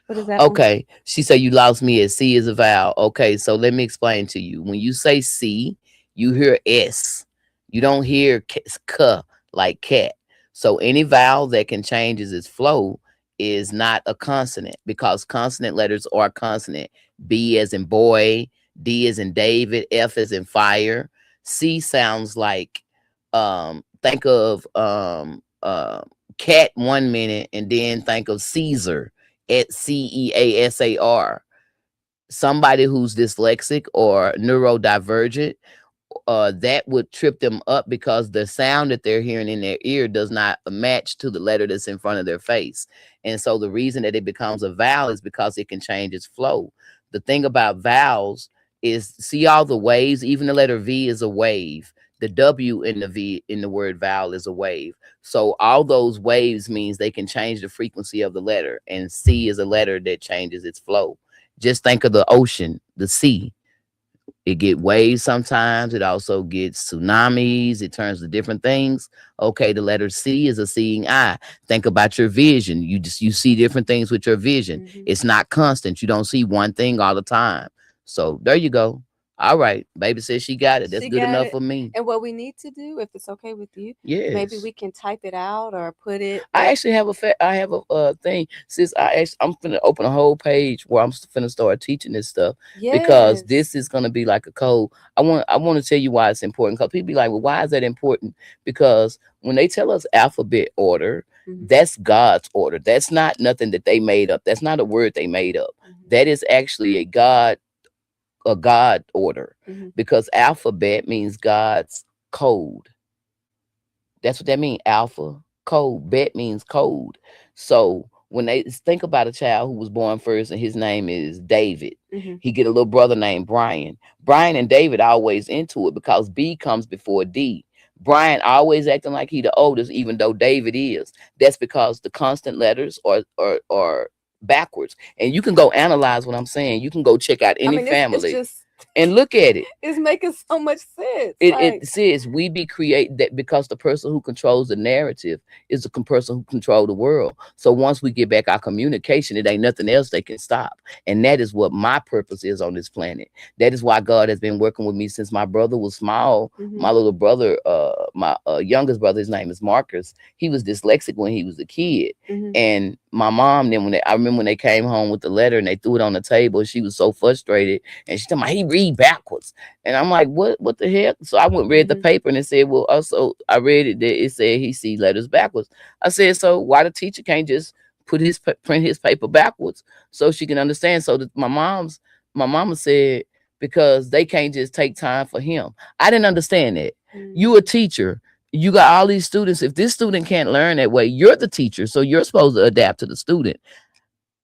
What is that one? Okay. She said you lost me at C is a vowel. Okay, so let me explain to you. When you say C, you hear S. You don't hear K like cat. So any vowel that can change as its flow is not a consonant, because consonant letters are consonant. B as in boy, D as in David, F as in fire. C sounds like think of cat 1 minute, and then think of Caesar at CEASAR. Somebody who's dyslexic or neurodivergent, that would trip them up because the sound that they're hearing in their ear does not match to the letter that's in front of their face. And so the reason that it becomes a vowel is because it can change its flow. The thing about vowels is, see all the waves, even the letter V is a wave. The W in the V in the word vowel is a wave. So all those waves means they can change the frequency of the letter, and C is a letter that changes its flow. Just think of the ocean, the sea. It get waves sometimes. It also gets tsunamis. It turns to different things. Okay, the letter C is a seeing eye. Think about your vision. You see different things with your vision. Mm-hmm. It's not constant. You don't see one thing all the time. So there you go. All right, baby says she got it. That's She good got enough it. for me. And what we need to do, if it's okay with you, maybe Yes. we can type it out or put it I up. actually have I have a thing. Since I'm finna open a whole page where I'm finna start teaching this stuff, because Yes. this is gonna be like a code. I want to tell you why it's important, because people be like, well, why is that important? Because when they tell us alphabet order, Mm-hmm. that's God's order. That's not nothing that they made up. That's not a word they made up. Mm-hmm. That is actually a God order, Mm-hmm. because alphabet means God's code. That's what that means. Alpha code. Bet means code. So when they think about a child who was born first and his name is David, Mm-hmm. he get a little brother named Brian. Brian and David always into it because B comes before D. Brian always acting like he the oldest, even though David is. That's because the constant letters are backwards. And you can go analyze what I'm saying. You can go check out I any mean, it's family just and look at it. it's making so much sense. It says we be create that because the person who controls the narrative is the person who control the world. So once we get back our communication, it ain't nothing else they can stop. And that is what my purpose is on this planet. That is why God has been working with me since my brother was small. My little brother, my youngest brother, his name is Marcus. He was dyslexic when he was a kid. And my mom, then I remember when they came home with the letter and they threw it on the table, she was so frustrated. And she told me, he read backwards. And I'm like, what the heck? So I went and read the paper and it said, well, also I read it that it said he see letters backwards. I said, so why the teacher can't just print his paper backwards so she can understand? So that my mama said, because they can't just take time for him. I didn't understand that. You a teacher. You got all these students. If this student can't learn that way, you're the teacher. So you're supposed to adapt to the student.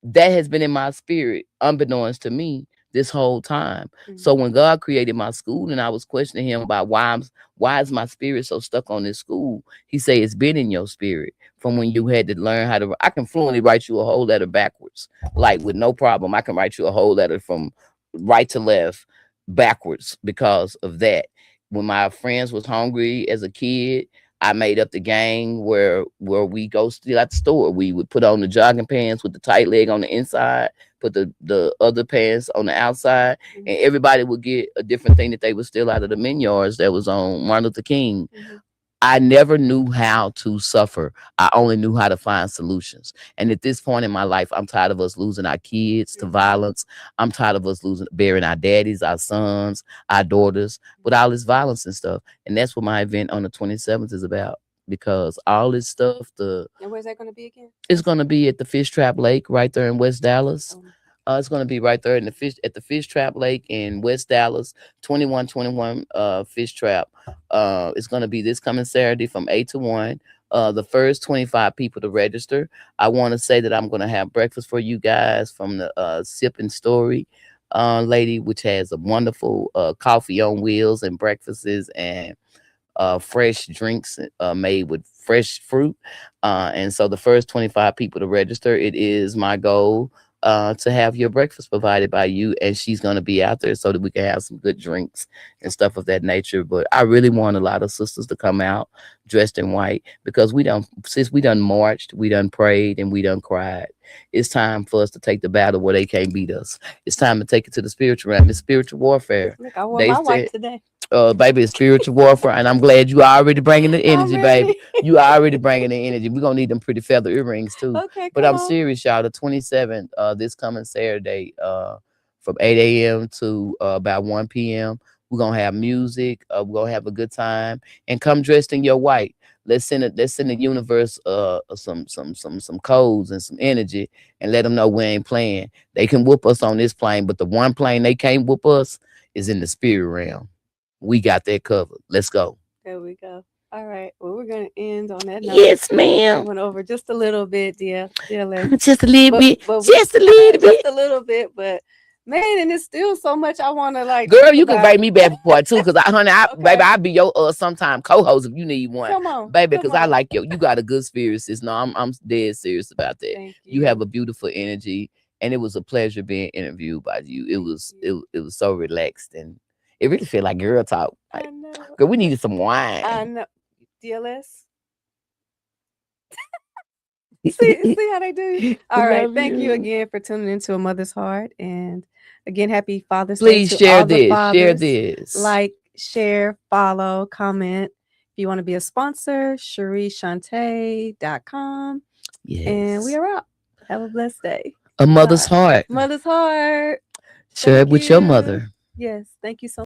That has been in my spirit, unbeknownst to me, this whole time. So when God created my school and I was questioning him about why is my spirit so stuck on this school, he said it's been in your spirit from when you had to learn how to. I can fluently write you a whole letter backwards, like with no problem. I can write you a whole letter from right to left backwards because of that. When my friends was hungry as a kid, I made up the gang where we go steal at the store. We would put on the jogging pants with the tight leg on the inside, put the other pants on the outside, and everybody would get a different thing that they would steal out of the men yards that was on Martin Luther King. I never knew how to suffer. I only knew how to find solutions. And at this point in my life, I'm tired of us losing our kids to violence. I'm tired of us burying our daddies, our sons, our daughters with all this violence and stuff. And that's what my event on the 27th is about. Because all this stuff, and where's that going to be again? It's going to be at the Fish Trap Lake right there in West Dallas. It's going to be right there at the Fish Trap Lake in West Dallas, 2121 Fish Trap. It's going to be this coming Saturday from 8 to 1. The first 25 people to register. I want to say that I'm going to have breakfast for you guys from the Sip and Story lady, which has a wonderful coffee on wheels and breakfasts and fresh drinks made with fresh fruit. And so the first 25 people to register, it is my goal to have your breakfast provided by you, and she's going to be out there so that we can have some good drinks and stuff of that nature. But I really want a lot of sisters to come out dressed in white, because since we done marched, we done prayed, and we done cried. It's time for us to take the battle where they can't beat us. It's time to take it to the spiritual realm. It's spiritual warfare. Look, I wore my white today. Baby, it's spiritual warfare, and I'm glad you already bringing the energy, baby. You already bringing the energy. We're gonna need them pretty feather earrings too. Okay, but I'm serious, y'all. The 27th, this coming Saturday, from 8 a.m. to about 1 p.m. We're gonna have music. We're gonna have a good time, and come dressed in your white. Let's send the universe some codes and some energy, and let them know we ain't playing. They can whoop us on this plane, but the one plane they can't whoop us is in the spirit realm. We got that covered. Let's go. There we go. All right. Well, we're going to end on that note. Yes, ma'am. Went over just a little bit, dear. Just a little bit. Just a little bit. But man, and it's still so much I want to like. Girl, you can bring me back for part 2, because baby, I'll be your sometime co-host if you need one. Come on, baby, because I like you got a good spirit, sis. No, I'm dead serious about that. Thank you have a beautiful energy, and it was a pleasure being interviewed by you. It was so relaxed, and it really feel like girl talk. Like, I know. Girl, we needed some wine. I know. DLS. see how they do. All right. Thank you again for tuning into A Mother's Heart. And again, happy Father's Day. Please share this. Share this. Like, share, follow, comment. If you want to be a sponsor, CherieShante.com. Yes. And we are out. Have a blessed day. A Mother's Heart. Mother's Heart. Share it with your mother. Yes. Thank you so much.